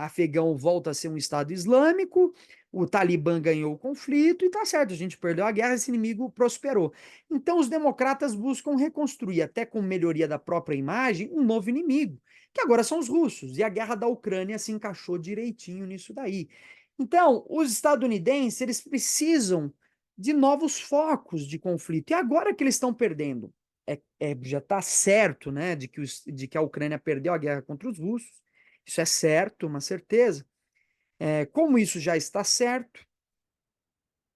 afegão volta a ser um Estado islâmico, o Talibã ganhou o conflito, e tá certo, a gente perdeu a guerra, esse inimigo prosperou. Então, os democratas buscam reconstruir, até com melhoria da própria imagem, um novo inimigo, que agora são os russos, e a guerra da Ucrânia se encaixou direitinho nisso daí. Então, os estadunidenses, eles precisam de novos focos de conflito. E agora que eles estão perdendo, já está certo, né, de que a Ucrânia perdeu a guerra contra os russos, isso é certo, uma certeza. Como isso já está certo,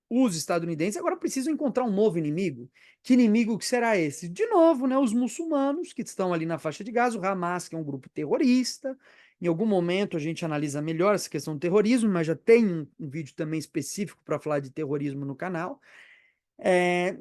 os estadunidenses agora precisam encontrar um novo inimigo. Que inimigo que será esse? De novo, né, os muçulmanos que estão ali na faixa de Gaza, o Hamas, que é um grupo terrorista. Em algum momento a gente analisa melhor essa questão do terrorismo, mas já tem um vídeo também específico para falar de terrorismo no canal. É,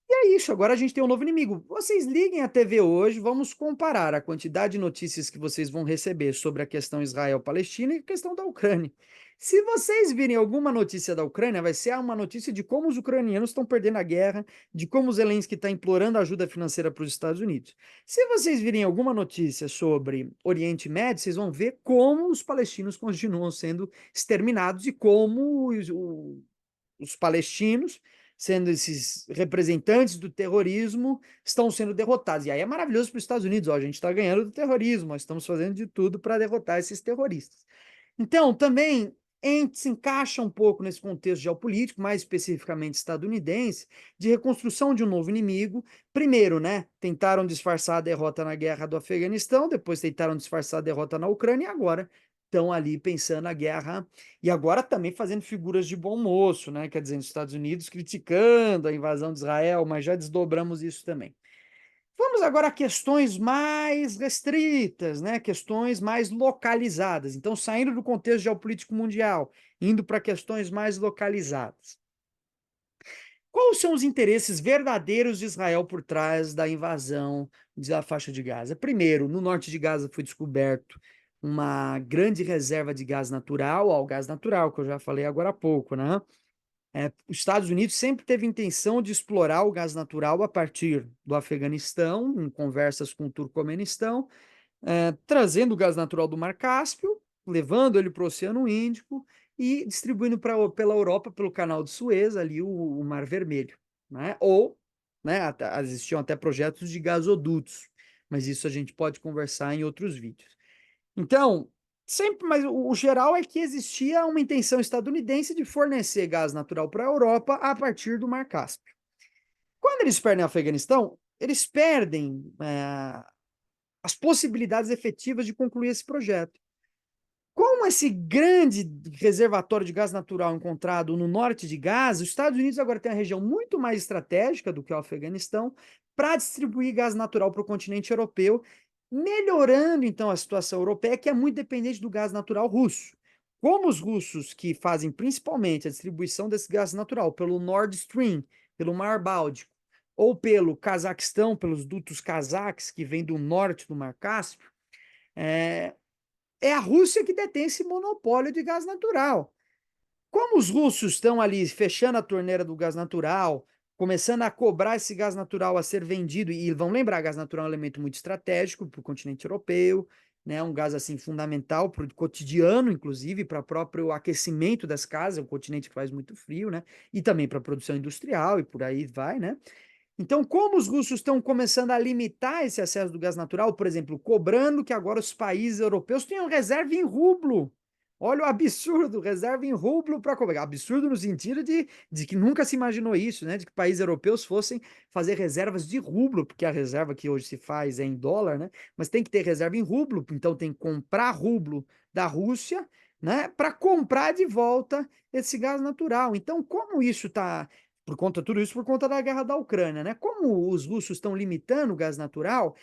e é isso, agora a gente tem um novo inimigo. Vocês liguem a TV hoje, vamos comparar a quantidade de notícias que vocês vão receber sobre a questão Israel-Palestina e a questão da Ucrânia. Se vocês virem alguma notícia da Ucrânia, vai ser uma notícia de como os ucranianos estão perdendo a guerra, de como o Zelensky está implorando ajuda financeira para os Estados Unidos. Se vocês virem alguma notícia sobre Oriente Médio, vocês vão ver como os palestinos continuam sendo exterminados e como os palestinos, sendo esses representantes do terrorismo, estão sendo derrotados. E aí é maravilhoso para os Estados Unidos, ó, a gente está ganhando do terrorismo, nós estamos fazendo de tudo para derrotar esses terroristas. Então, também se encaixa um pouco nesse contexto geopolítico, mais especificamente estadunidense, de reconstrução de um novo inimigo. Primeiro, né, tentaram disfarçar a derrota na guerra do Afeganistão, depois tentaram disfarçar a derrota na Ucrânia, e agora estão ali pensando a guerra, e agora também fazendo figuras de bom moço, né? Quer dizer, nos Estados Unidos criticando a invasão de Israel, mas já desdobramos isso também. Vamos agora a questões mais restritas, né? Questões mais localizadas. Então, saindo do contexto geopolítico mundial, indo para questões mais localizadas. Quais são os interesses verdadeiros de Israel por trás da invasão da faixa de Gaza? Primeiro, no norte de Gaza foi descoberto uma grande reserva de gás natural, ao gás natural, que eu já falei agora há pouco, né? Os Estados Unidos sempre teve intenção de explorar o gás natural a partir do Afeganistão, em conversas com o Turcomenistão, trazendo o gás natural do Mar Cáspio, levando ele para o Oceano Índico e distribuindo pela Europa, pelo Canal de Suez, ali o Mar Vermelho. Né? Ou, né, existiam até projetos de gasodutos, mas isso a gente pode conversar em outros vídeos. Então, sempre, mas o geral é que existia uma intenção estadunidense de fornecer gás natural para a Europa a partir do Mar Cáspio. Quando eles perdem o Afeganistão, eles perdem as possibilidades efetivas de concluir esse projeto. Com esse grande reservatório de gás natural encontrado no norte de Gaza, os Estados Unidos agora têm uma região muito mais estratégica do que o Afeganistão para distribuir gás natural para o continente europeu, melhorando então a situação europeia, que é muito dependente do gás natural russo. Como os russos, que fazem principalmente a distribuição desse gás natural pelo Nord Stream, pelo Mar Báltico, ou pelo Cazaquistão, pelos dutos cazaques que vêm do norte do Mar Cáspio, é a Rússia que detém esse monopólio de gás natural. Como os russos estão ali fechando a torneira do gás natural, começando a cobrar esse gás natural a ser vendido, e vão lembrar, gás natural é um elemento muito estratégico para o continente europeu, né, um gás assim fundamental para o cotidiano, inclusive para o próprio aquecimento das casas, é um continente que faz muito frio, né, e também para a produção industrial e por aí vai, né. Então, como os russos estão começando a limitar esse acesso do gás natural, por exemplo, cobrando que agora os países europeus tenham reserva em rublo. Olha o absurdo, reserva em rublo para cobrar. Absurdo no sentido de que nunca se imaginou isso, né? De que países europeus fossem fazer reservas de rublo, porque a reserva que hoje se faz é em dólar, né? Mas tem que ter reserva em rublo, então tem que comprar rublo da Rússia, né? Para comprar de volta esse gás natural. Então, como isso está por conta tudo isso por conta da guerra da Ucrânia, né? Como os russos estão limitando o gás natural,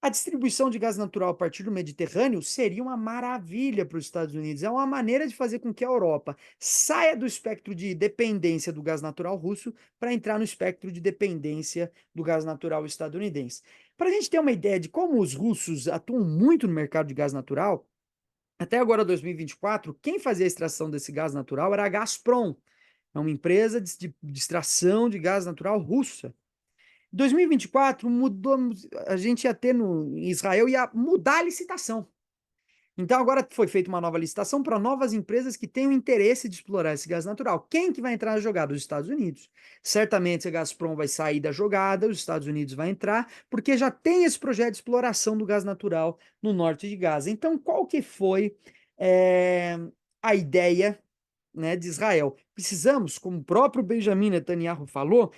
a distribuição de gás natural a partir do Mediterrâneo seria uma maravilha para os Estados Unidos. É uma maneira de fazer com que a Europa saia do espectro de dependência do gás natural russo para entrar no espectro de dependência do gás natural estadunidense. Para a gente ter uma ideia de como os russos atuam muito no mercado de gás natural, até agora 2024, quem fazia a extração desse gás natural era a Gazprom, é uma empresa de extração de gás natural russa. Em 2024, mudou, a gente ia ter no em Israel, ia mudar a licitação. Então agora foi feita uma nova licitação para novas empresas que tenham interesse de explorar esse gás natural. Quem que vai entrar na jogada? Os Estados Unidos. Certamente a Gazprom vai sair da jogada, os Estados Unidos vai entrar, porque já tem esse projeto de exploração do gás natural no norte de Gaza. Então qual que foi a ideia, né, de Israel? Precisamos, como o próprio Benjamin Netanyahu falou,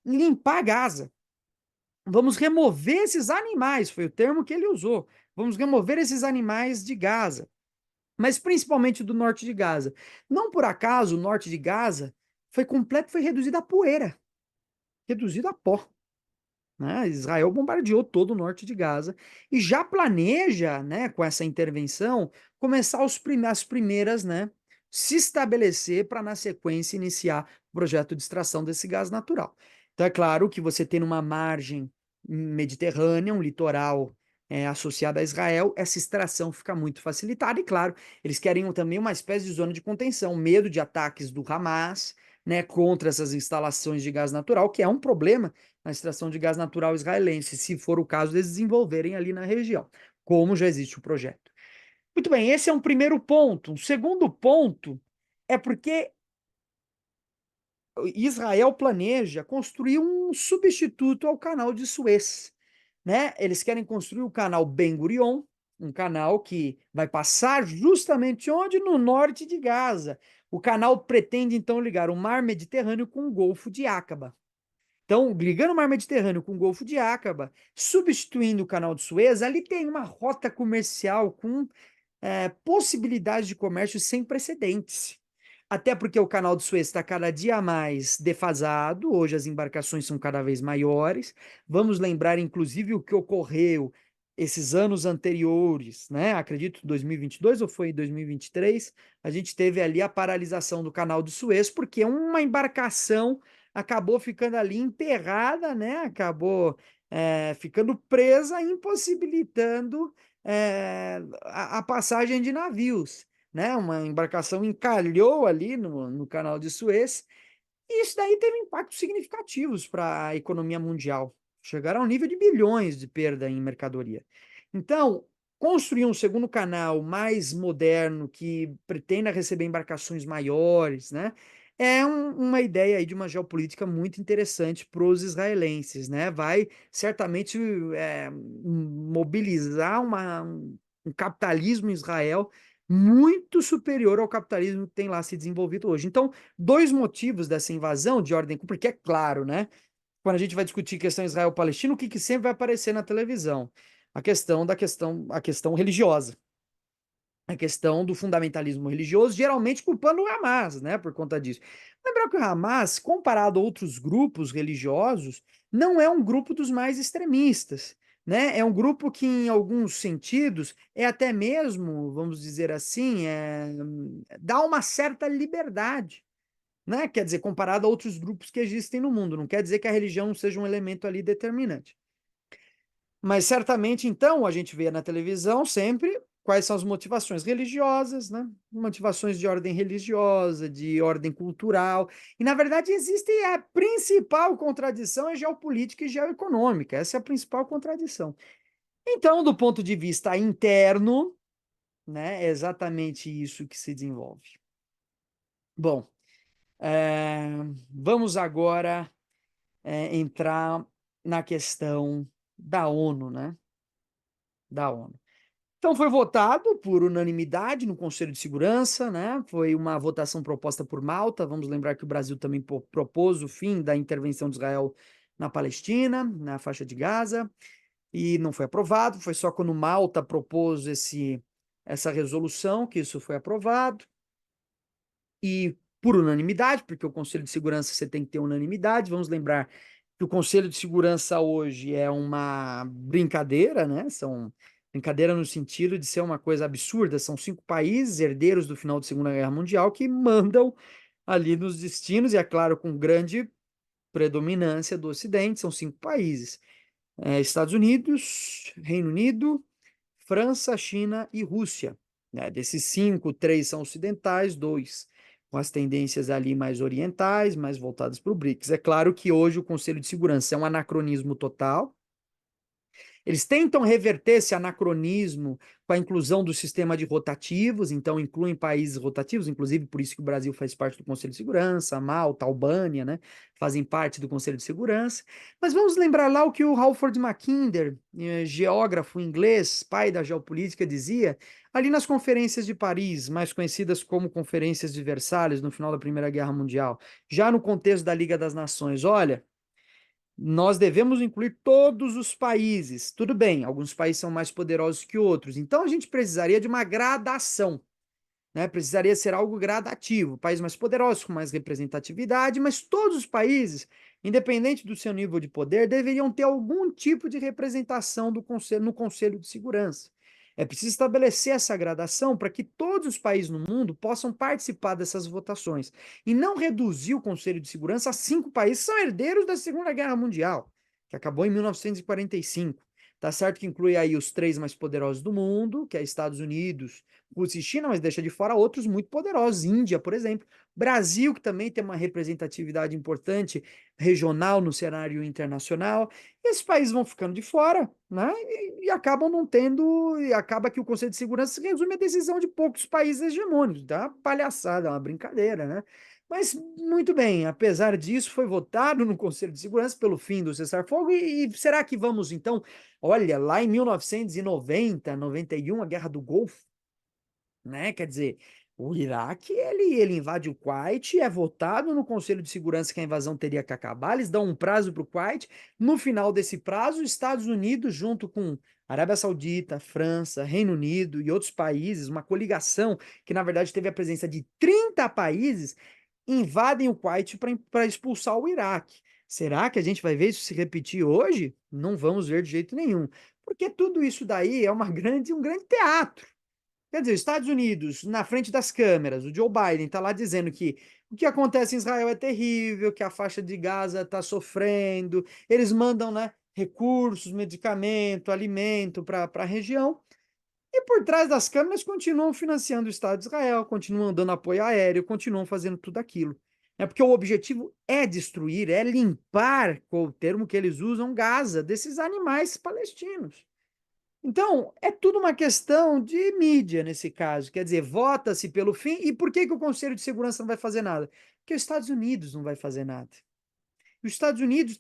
limpar Gaza. Vamos remover esses animais, foi o termo que ele usou. Vamos remover esses animais de Gaza, mas principalmente do norte de Gaza. Não por acaso o norte de Gaza foi reduzido a poeira, reduzido a pó. Né? Israel bombardeou todo o norte de Gaza e já planeja, né, com essa intervenção, começar as primeiras, né, se estabelecer para, na sequência, iniciar o projeto de extração desse gás natural. Então, é claro que você tem uma margem mediterrânea, um litoral associado a Israel, essa extração fica muito facilitada. E, claro, eles querem também uma espécie de zona de contenção, medo de ataques do Hamas, né, contra essas instalações de gás natural, que é um problema na extração de gás natural israelense, se for o caso deles desenvolverem ali na região, como já existe o projeto. Muito bem, esse é um primeiro ponto. Um segundo ponto é porque Israel planeja construir um substituto ao canal de Suez, né? Eles querem construir o canal Ben Gurion, um canal que vai passar justamente onde? No norte de Gaza. O canal pretende então ligar o Mar Mediterrâneo com o Golfo de Aqaba. Então, ligando o Mar Mediterrâneo com o Golfo de Aqaba, substituindo o Canal de Suez, ali tem uma rota comercial com possibilidades de comércio sem precedentes. até porque o canal de Suez está cada dia mais defasado, hoje as embarcações são cada vez maiores. Vamos lembrar, inclusive, o que ocorreu esses anos anteriores, né? Acredito 2022 ou foi 2023, a gente teve ali a paralisação do canal de Suez, porque uma embarcação acabou ficando ali enterrada, né? Acabou ficando presa, impossibilitando a passagem de navios, né? Uma embarcação encalhou ali no canal de Suez, e isso daí teve impactos significativos para a economia mundial. Chegaram ao nível de bilhões de perda em mercadoria. Então, construir um segundo canal mais moderno, que pretenda receber embarcações maiores, né? É uma ideia aí de uma geopolítica muito interessante para os israelenses, né? Vai certamente mobilizar um capitalismo em Israel muito superior ao capitalismo que tem lá se desenvolvido hoje. Então, dois motivos dessa invasão de ordem, porque é claro, né? Quando a gente vai discutir questão Israel-Palestina, o que sempre vai aparecer na televisão? A questão religiosa, a questão do fundamentalismo religioso, geralmente culpando o Hamas, né, por conta disso. Lembrar que o Hamas, comparado a outros grupos religiosos, não é um grupo dos mais extremistas, né? É um grupo que, em alguns sentidos, é até mesmo, vamos dizer assim, dá uma certa liberdade, né? Quer dizer, comparado a outros grupos que existem no mundo. Não quer dizer que a religião seja um elemento ali determinante. Mas certamente, então, a gente vê na televisão sempre quais são as motivações religiosas, né? Motivações de ordem religiosa, de ordem cultural. E, na verdade, existe a principal contradição é geopolítica e geoeconômica. Essa é a principal contradição. Então, do ponto de vista interno, né, é exatamente isso que se desenvolve. Bom, é, vamos agora entrar na questão da ONU, né? Da ONU. Então foi votado por unanimidade no Conselho de Segurança, né? Foi uma votação proposta por Malta. Vamos lembrar que o Brasil também propôs o fim da intervenção de Israel na Palestina, na faixa de Gaza, e não foi aprovado. Foi só quando Malta propôs essa resolução que isso foi aprovado. E por unanimidade, porque o Conselho de Segurança você tem que ter unanimidade. Vamos lembrar que o Conselho de Segurança hoje é uma brincadeira, né? Brincadeira no sentido de ser uma coisa absurda. São 5 países, herdeiros do final da Segunda Guerra Mundial, que mandam ali nos destinos, e é claro, com grande predominância do Ocidente, são 5 países. Estados Unidos, Reino Unido, França, China e Rússia. Né? Desses 5, 3 são ocidentais, 2 com as tendências ali mais orientais, mais voltadas para o BRICS. É claro que hoje o Conselho de Segurança é um anacronismo total. Eles tentam reverter esse anacronismo com a inclusão do sistema de rotativos, então incluem países rotativos, inclusive por isso que o Brasil faz parte do Conselho de Segurança, Malta, Albânia, né, fazem parte do Conselho de Segurança. Mas vamos lembrar lá o que o Halford Mackinder, geógrafo inglês, pai da geopolítica, dizia ali nas conferências de Paris, mais conhecidas como conferências de Versalhes, no final da Primeira Guerra Mundial, já no contexto da Liga das Nações. Olha, nós devemos incluir todos os países. Tudo bem, alguns países são mais poderosos que outros, então a gente precisaria de uma gradação, né? Precisaria ser algo gradativo, países mais poderosos, com mais representatividade, mas todos os países, independente do seu nível de poder, deveriam ter algum tipo de representação no Conselho de Segurança. É preciso estabelecer essa gradação para que todos os países no mundo possam participar dessas votações e não reduzir o Conselho de Segurança a 5 países que são herdeiros da Segunda Guerra Mundial, que acabou em 1945. Tá certo que inclui aí os 3 mais poderosos do mundo, que é Estados Unidos, Rússia e China, mas deixa de fora outros muito poderosos, Índia, por exemplo, Brasil, que também tem uma representatividade importante regional no cenário internacional. E esses países vão ficando de fora, né? E acabam não tendo, e acaba que o Conselho de Segurança se resume à decisão de poucos países hegemônicos. Tá uma palhaçada, uma brincadeira, né? Mas, muito bem, apesar disso, foi votado no Conselho de Segurança pelo fim do cessar-fogo. E será que vamos, então, olha, lá em 1990, 91, a Guerra do Golfo, né? Quer dizer, O Iraque, ele invade o Kuwait, é votado no Conselho de Segurança que a invasão teria que acabar, eles dão um prazo para o Kuwait, no final desse prazo, os Estados Unidos, junto com Arábia Saudita, França, Reino Unido e outros países, uma coligação que, na verdade, teve a presença de 30 países, invadem o Kuwait para expulsar o Iraque. Será que a gente vai ver isso se repetir hoje? Não vamos ver de jeito nenhum, porque tudo isso daí é um grande teatro. Quer dizer, os Estados Unidos, na frente das câmeras, o Joe Biden está lá dizendo que o que acontece em Israel é terrível, que a faixa de Gaza está sofrendo, eles mandam, né, recursos, medicamento, alimento para a região, e por trás das câmeras continuam financiando o Estado de Israel, continuam dando apoio aéreo, continuam fazendo tudo aquilo. É porque o objetivo é destruir, é limpar, com o termo que eles usam, Gaza, desses animais palestinos. Então, é tudo uma questão de mídia nesse caso. Quer dizer, vota-se pelo fim. E por que que o Conselho de Segurança não vai fazer nada? Porque os Estados Unidos não vai fazer nada. Os Estados Unidos,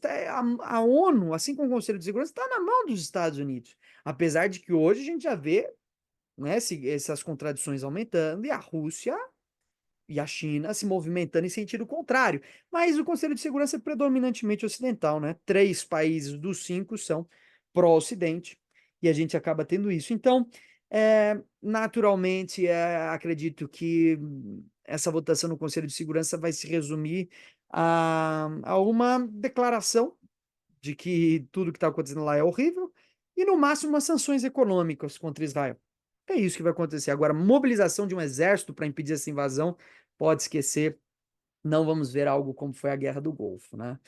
a ONU, assim como o Conselho de Segurança, está na mão dos Estados Unidos. Apesar de que hoje a gente já vê, né, essas contradições aumentando e a Rússia e a China se movimentando em sentido contrário. Mas o Conselho de Segurança é predominantemente ocidental, né? 3 países dos 5 são pró-Ocidente e a gente acaba tendo isso. Então, naturalmente, acredito que essa votação no Conselho de Segurança vai se resumir a uma declaração de que tudo que está acontecendo lá é horrível e, no máximo, umas sanções econômicas contra Israel. É isso que vai acontecer. Agora, mobilização de um exército para impedir essa invasão, pode esquecer, não vamos ver algo como foi a Guerra do Golfo, né?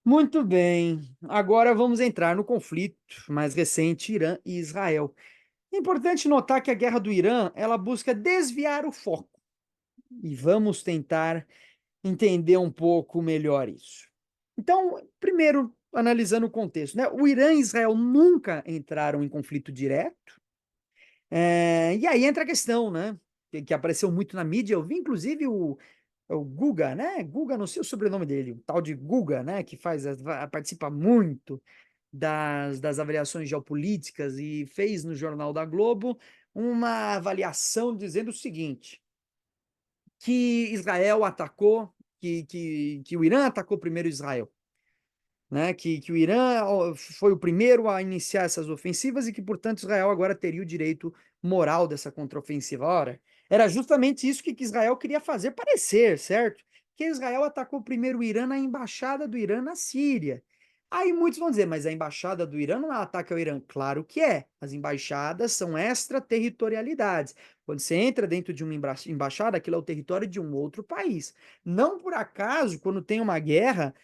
Muito bem, agora vamos entrar no conflito mais recente, Irã e Israel. É importante notar que a guerra do Irã, ela busca desviar o foco. E vamos tentar entender um pouco melhor isso. Então, primeiro, analisando o contexto, né? O Irã e Israel nunca entraram em conflito direto. E aí entra a questão, né? Que apareceu muito na mídia. Eu vi, inclusive, o Guga, né? Guga, não sei o sobrenome dele, o tal de Guga, né? Que participa muito das avaliações geopolíticas e fez no Jornal da Globo uma avaliação dizendo o seguinte: que Israel atacou, que o Irã atacou primeiro Israel, né? Que o Irã foi o primeiro a iniciar essas ofensivas e que, portanto, Israel agora teria o direito moral dessa contraofensiva. Ora, era justamente isso que Israel queria fazer parecer, certo? Que Israel atacou primeiro o Irã na embaixada do Irã na Síria. Aí muitos vão dizer, mas a embaixada do Irã não é um ataque ao Irã. Claro que é. As embaixadas são extraterritorialidades. Quando você entra dentro de uma embaixada, aquilo é o território de um outro país. Não por acaso, quando tem uma guerra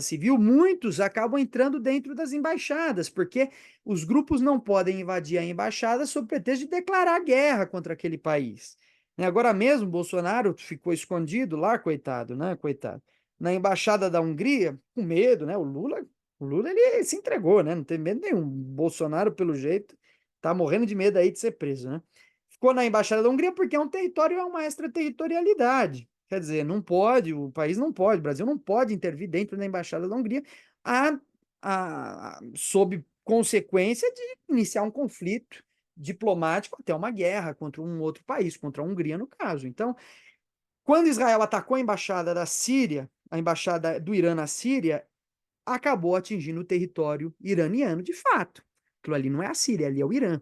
civil, muitos acabam entrando dentro das embaixadas, porque os grupos não podem invadir a embaixada sob pretexto de declarar guerra contra aquele país. Agora mesmo, Bolsonaro ficou escondido lá, coitado, né? Coitado. Na embaixada da Hungria, com medo, né? O Lula ele se entregou, né? Não tem medo nenhum. Bolsonaro, pelo jeito, tá morrendo de medo aí de ser preso, né? Ficou na embaixada da Hungria porque é um território, é uma extraterritorialidade. Quer dizer, não pode, o país não pode, o Brasil não pode intervir dentro da embaixada da Hungria a, sob consequência de iniciar um conflito diplomático até uma guerra contra um outro país, contra a Hungria, no caso. Então, quando Israel atacou a embaixada da Síria, a embaixada do Irã na Síria, acabou atingindo o território iraniano de fato. Aquilo ali não é a Síria, ali é o Irã.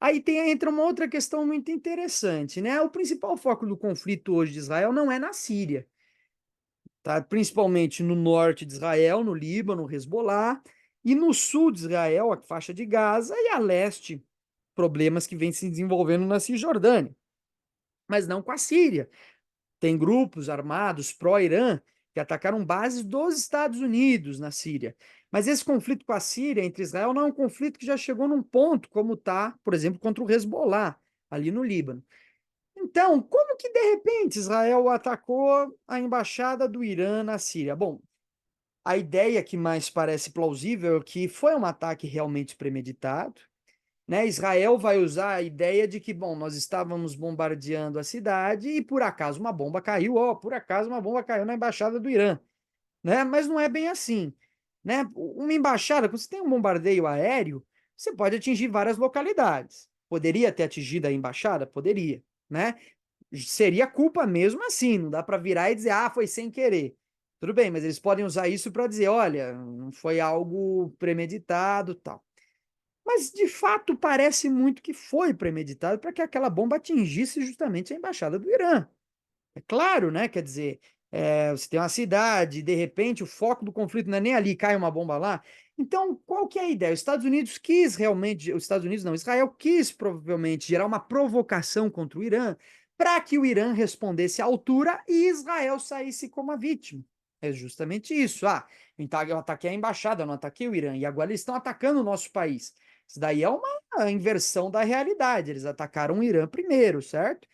Aí entra uma outra questão muito interessante, né? O principal foco do conflito hoje de Israel não é na Síria, tá? Principalmente no norte de Israel, no Líbano, no Hezbollah, e no sul de Israel, a faixa de Gaza, e a leste, problemas que vêm se desenvolvendo na Cisjordânia, mas não com a Síria. Tem grupos armados pró-Irã que atacaram bases dos Estados Unidos na Síria. Mas esse conflito com a Síria, entre Israel, não é um conflito que já chegou num ponto como está, por exemplo, contra o Hezbollah, ali no Líbano. Então, como que de repente Israel atacou a embaixada do Irã na Síria? Bom, a ideia que mais parece plausível é que foi um ataque realmente premeditado, né? Israel vai usar a ideia de que, bom, nós estávamos bombardeando a cidade e por acaso uma bomba caiu, por acaso uma bomba caiu na embaixada do Irã, né? Mas não é bem assim, né? Uma embaixada, quando você tem um bombardeio aéreo, você pode atingir várias localidades. Poderia ter atingido a embaixada? Poderia, né? Seria culpa mesmo assim, não dá para virar e dizer, ah, foi sem querer. Tudo bem, mas eles podem usar isso para dizer, olha, não foi algo premeditado, tal. Mas de fato parece muito que foi premeditado para que aquela bomba atingisse justamente a embaixada do Irã. É claro, né? Quer dizer, você tem uma cidade, de repente o foco do conflito não é nem ali, cai uma bomba lá. Então, qual que é a ideia? Os Estados Unidos quis realmente, os Estados Unidos não, Israel quis provavelmente gerar uma provocação contra o Irã para que o Irã respondesse à altura e Israel saísse como a vítima. É justamente isso. Ah, então eu ataquei a embaixada, eu não ataquei o Irã, e agora eles estão atacando o nosso país. Isso daí é uma inversão da realidade. Eles atacaram o Irã primeiro, certo?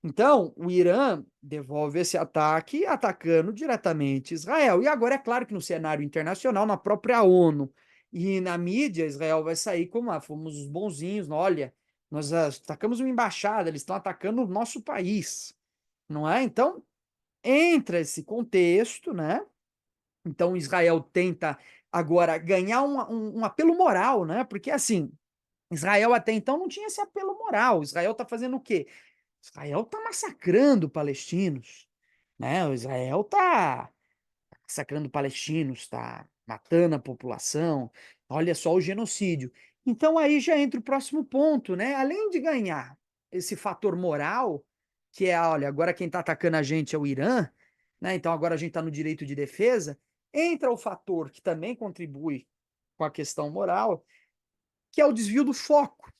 Então, o Irã devolve esse ataque atacando diretamente Israel. E agora é claro que no cenário internacional, na própria ONU e na mídia, Israel vai sair como, ah, fomos os bonzinhos, olha, nós atacamos uma embaixada, eles estão atacando o nosso país, não é? Então, entra esse contexto, né? Então, Israel tenta agora ganhar um apelo moral, né? Porque, assim, Israel até então não tinha esse apelo moral. Israel está fazendo o quê? Israel está massacrando palestinos, né? O Israel está massacrando palestinos, está matando a população. Olha só o genocídio. Então aí já entra o próximo ponto, né? Além de ganhar esse fator moral, que é, olha, agora quem está atacando a gente é o Irã, né? Então agora a gente está no direito de defesa. Entra o fator que também contribui com a questão moral, que é o desvio do foco,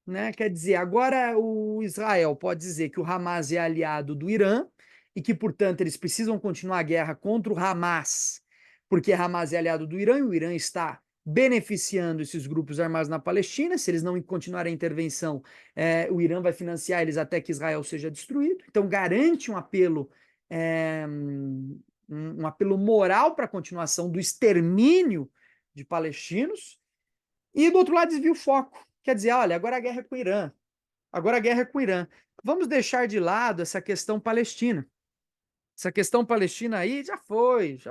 né? Quer dizer, agora o Israel pode dizer que o Hamas é aliado do Irã e que, portanto, eles precisam continuar a guerra contra o Hamas, porque Hamas é aliado do Irã e o Irã está beneficiando esses grupos armados na Palestina. Se eles não continuarem a intervenção, o Irã vai financiar eles até que Israel seja destruído. Então, garante um apelo, um apelo moral para a continuação do extermínio de palestinos. E do outro lado desvia o foco. Quer dizer, olha, agora a guerra é com o Irã. Agora a guerra é com o Irã. Vamos deixar de lado essa questão palestina. Essa questão palestina aí já foi, já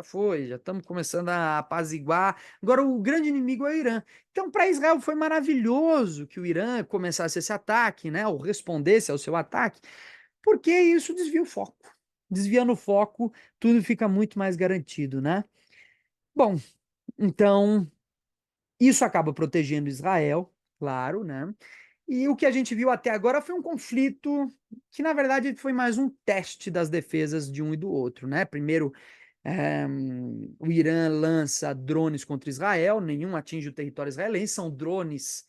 estamos começando a apaziguar. Agora o grande inimigo é o Irã. Então, para Israel foi maravilhoso que o Irã começasse esse ataque, né, ou respondesse ao seu ataque, porque isso desvia o foco. Desviando o foco, tudo fica muito mais garantido, né? Bom, então isso acaba protegendo Israel, claro, né? E o que a gente viu até agora foi um conflito que, na verdade, foi mais um teste das defesas de um e do outro, né? Primeiro, o Irã lança drones contra Israel, nenhum atinge o território israelense, são drones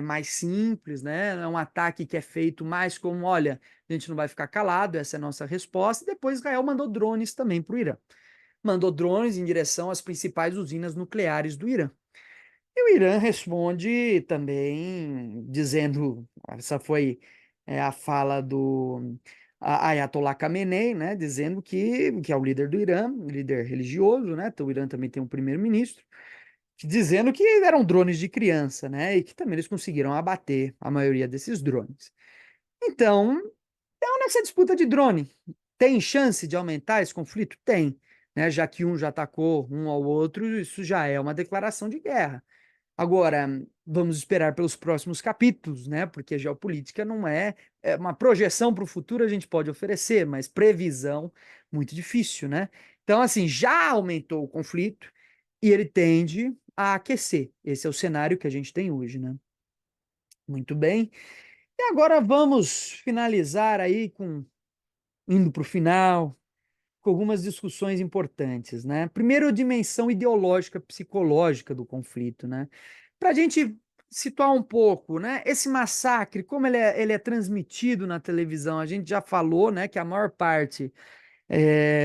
mais simples, né? É um ataque que é feito mais como, olha, a gente não vai ficar calado, essa é a nossa resposta. E depois Israel mandou drones também para o Irã. Mandou drones em direção às principais usinas nucleares do Irã. E o Irã responde também dizendo, essa foi a fala do Ayatollah Khamenei, né, dizendo que é o líder do Irã, líder religioso, né, então o Irã também tem um primeiro-ministro, dizendo que eram drones de criança, né, e que também eles conseguiram abater a maioria desses drones. Então, nessa disputa de drone, tem chance de aumentar esse conflito? Tem, né, já que um já atacou um ao outro, isso já é uma declaração de guerra. Agora, vamos esperar pelos próximos capítulos, né? Porque a geopolítica não é uma projeção para o futuro a gente pode oferecer, mas previsão muito difícil, né? Então, assim, já aumentou o conflito e ele tende a aquecer. Esse é o cenário que a gente tem hoje, né? Muito bem. E agora vamos finalizar aí indo para o final, com algumas discussões importantes, né? Primeiro, a dimensão ideológica, psicológica do conflito, né? Para a gente situar um pouco, né? Esse massacre, como ele é transmitido na televisão, a gente já falou, né? Que a maior parte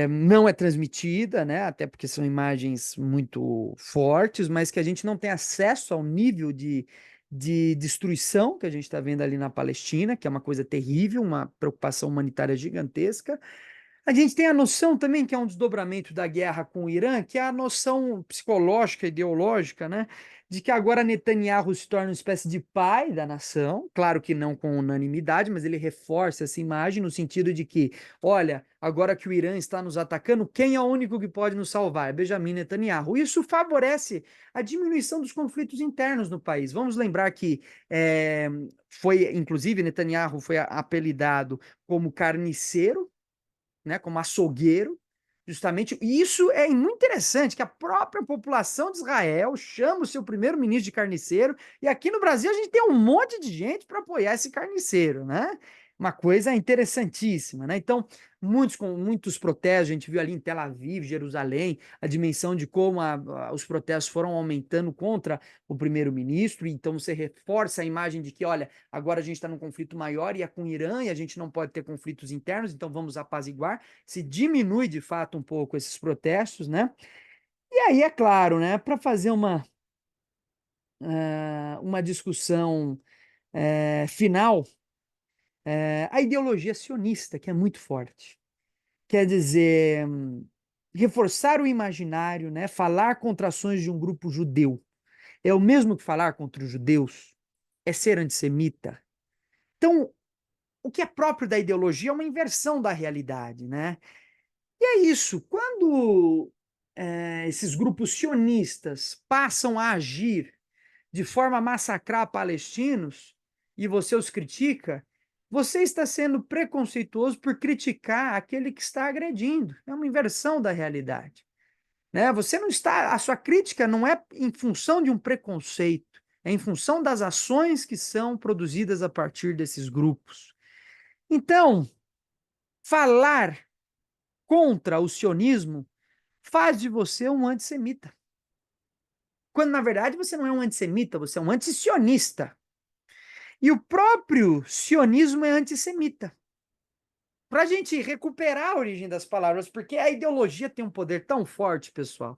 não é transmitida, né? Até porque são imagens muito fortes, mas que a gente não tem acesso ao nível de destruição que a gente está vendo ali na Palestina, que é uma coisa terrível, uma preocupação humanitária gigantesca. A gente tem a noção também, que é um desdobramento da guerra com o Irã, que é a noção psicológica, ideológica, né, de que agora Netanyahu se torna uma espécie de pai da nação, claro que não com unanimidade, mas ele reforça essa imagem no sentido de que, olha, agora que o Irã está nos atacando, quem é o único que pode nos salvar? É Benjamin Netanyahu. Isso favorece a diminuição dos conflitos internos no país. Vamos lembrar que inclusive, Netanyahu foi apelidado como carniceiro, né, como açougueiro, justamente. E isso é muito interessante, que a própria população de Israel chama o seu primeiro-ministro de carniceiro, e aqui no Brasil a gente tem um monte de gente para apoiar esse carniceiro, né? Uma coisa interessantíssima, né? Então, muitos protestos, a gente viu ali em Tel Aviv, Jerusalém, a dimensão de como os protestos foram aumentando contra o primeiro-ministro, então você reforça a imagem de que, olha, agora a gente está num conflito maior e é com o Irã e a gente não pode ter conflitos internos, então vamos apaziguar. Se diminui de fato um pouco esses protestos, né? E aí, é claro, né, para fazer uma discussão final, a ideologia sionista, que é muito forte. Quer dizer, reforçar o imaginário, né, falar contra ações de um grupo judeu, é o mesmo que falar contra os judeus, é ser antissemita. Então, o que é próprio da ideologia é uma inversão da realidade, né? E é isso. Quando esses grupos sionistas passam a agir de forma a massacrar palestinos e você os critica, você está sendo preconceituoso por criticar aquele que está agredindo. É uma inversão da realidade, né? Você não está, a sua crítica não é em função de um preconceito, é em função das ações que são produzidas a partir desses grupos. Então, falar contra o sionismo faz de você um antissemita. Quando, na verdade, você não é um antissemita, você é um antisionista. E o próprio sionismo é antissemita. Para a gente recuperar a origem das palavras, porque a ideologia tem um poder tão forte, pessoal,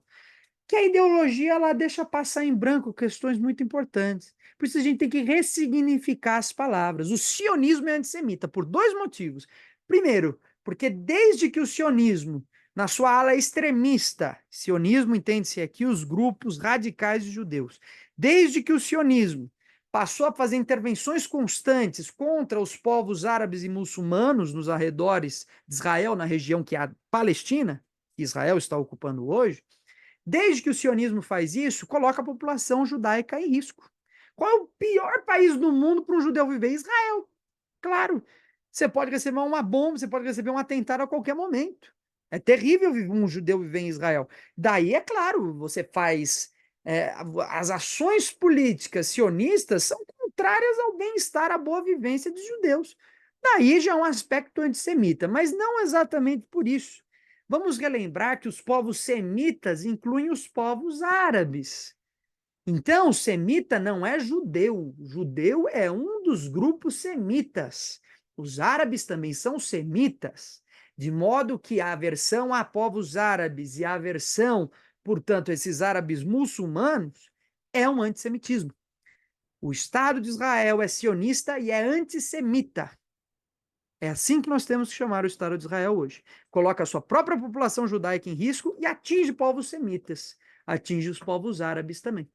que a ideologia ela deixa passar em branco questões muito importantes. Por isso a gente tem que ressignificar as palavras. O sionismo é antissemita por dois motivos. Primeiro, porque desde que o sionismo, na sua ala extremista, sionismo entende-se aqui os grupos radicais de judeus, desde que o sionismo passou a fazer intervenções constantes contra os povos árabes e muçulmanos nos arredores de Israel, na região que é a Palestina, que Israel está ocupando hoje, desde que o sionismo faz isso, coloca a população judaica em risco. Qual é o pior país do mundo para um judeu viver? Israel. Claro, você pode receber uma bomba, você pode receber um atentado a qualquer momento. É terrível um judeu viver em Israel. Daí, é claro, você faz. As ações políticas sionistas são contrárias ao bem-estar, à boa vivência dos judeus. Daí já é um aspecto antissemita, mas não exatamente por isso. Vamos relembrar que os povos semitas incluem os povos árabes. Então, semita não é judeu. Judeu é um dos grupos semitas. Os árabes também são semitas, de modo que a aversão a povos árabes e a aversão, portanto, a esses árabes muçulmanos, é um antissemitismo. O Estado de Israel é sionista e é antissemita. É assim que nós temos que chamar o Estado de Israel hoje. Coloca a sua própria população judaica em risco e atinge povos semitas, atinge os povos árabes também.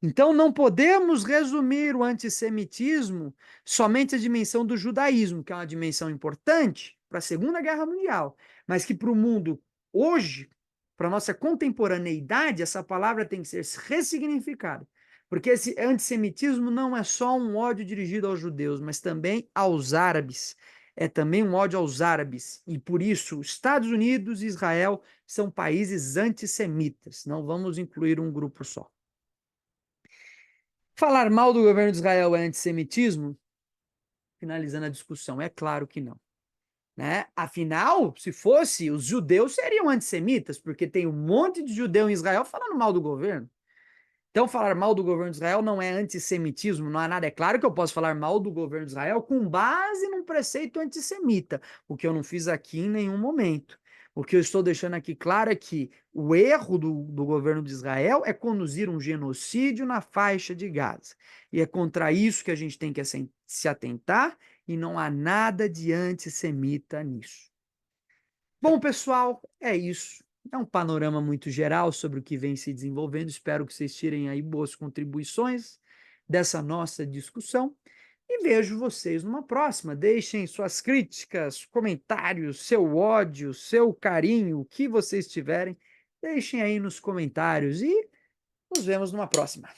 Então, não podemos resumir o antissemitismo somente à dimensão do judaísmo, que é uma dimensão importante para a Segunda Guerra Mundial, mas que para o mundo hoje, para a nossa contemporaneidade, essa palavra tem que ser ressignificada. Porque esse antissemitismo não é só um ódio dirigido aos judeus, mas também aos árabes. É também um ódio aos árabes. E por isso, Estados Unidos e Israel são países antissemitas. Não vamos incluir um grupo só. Falar mal do governo de Israel é antissemitismo? Finalizando a discussão, é claro que não. Né? Afinal, se fosse, os judeus seriam antissemitas, porque tem um monte de judeu em Israel falando mal do governo. Então, falar mal do governo de Israel não é antissemitismo, não há nada. É claro que eu posso falar mal do governo de Israel com base num preceito antissemita, o que eu não fiz aqui em nenhum momento. O que eu estou deixando aqui claro é que o erro do governo de Israel é conduzir um genocídio na faixa de Gaza. E é contra isso que a gente tem que se atentar, e não há nada de antissemita nisso. Bom, pessoal, é isso. É um panorama muito geral sobre o que vem se desenvolvendo. Espero que vocês tirem aí boas contribuições dessa nossa discussão. E vejo vocês numa próxima. Deixem suas críticas, comentários, seu ódio, seu carinho, o que vocês tiverem, deixem aí nos comentários e nos vemos numa próxima.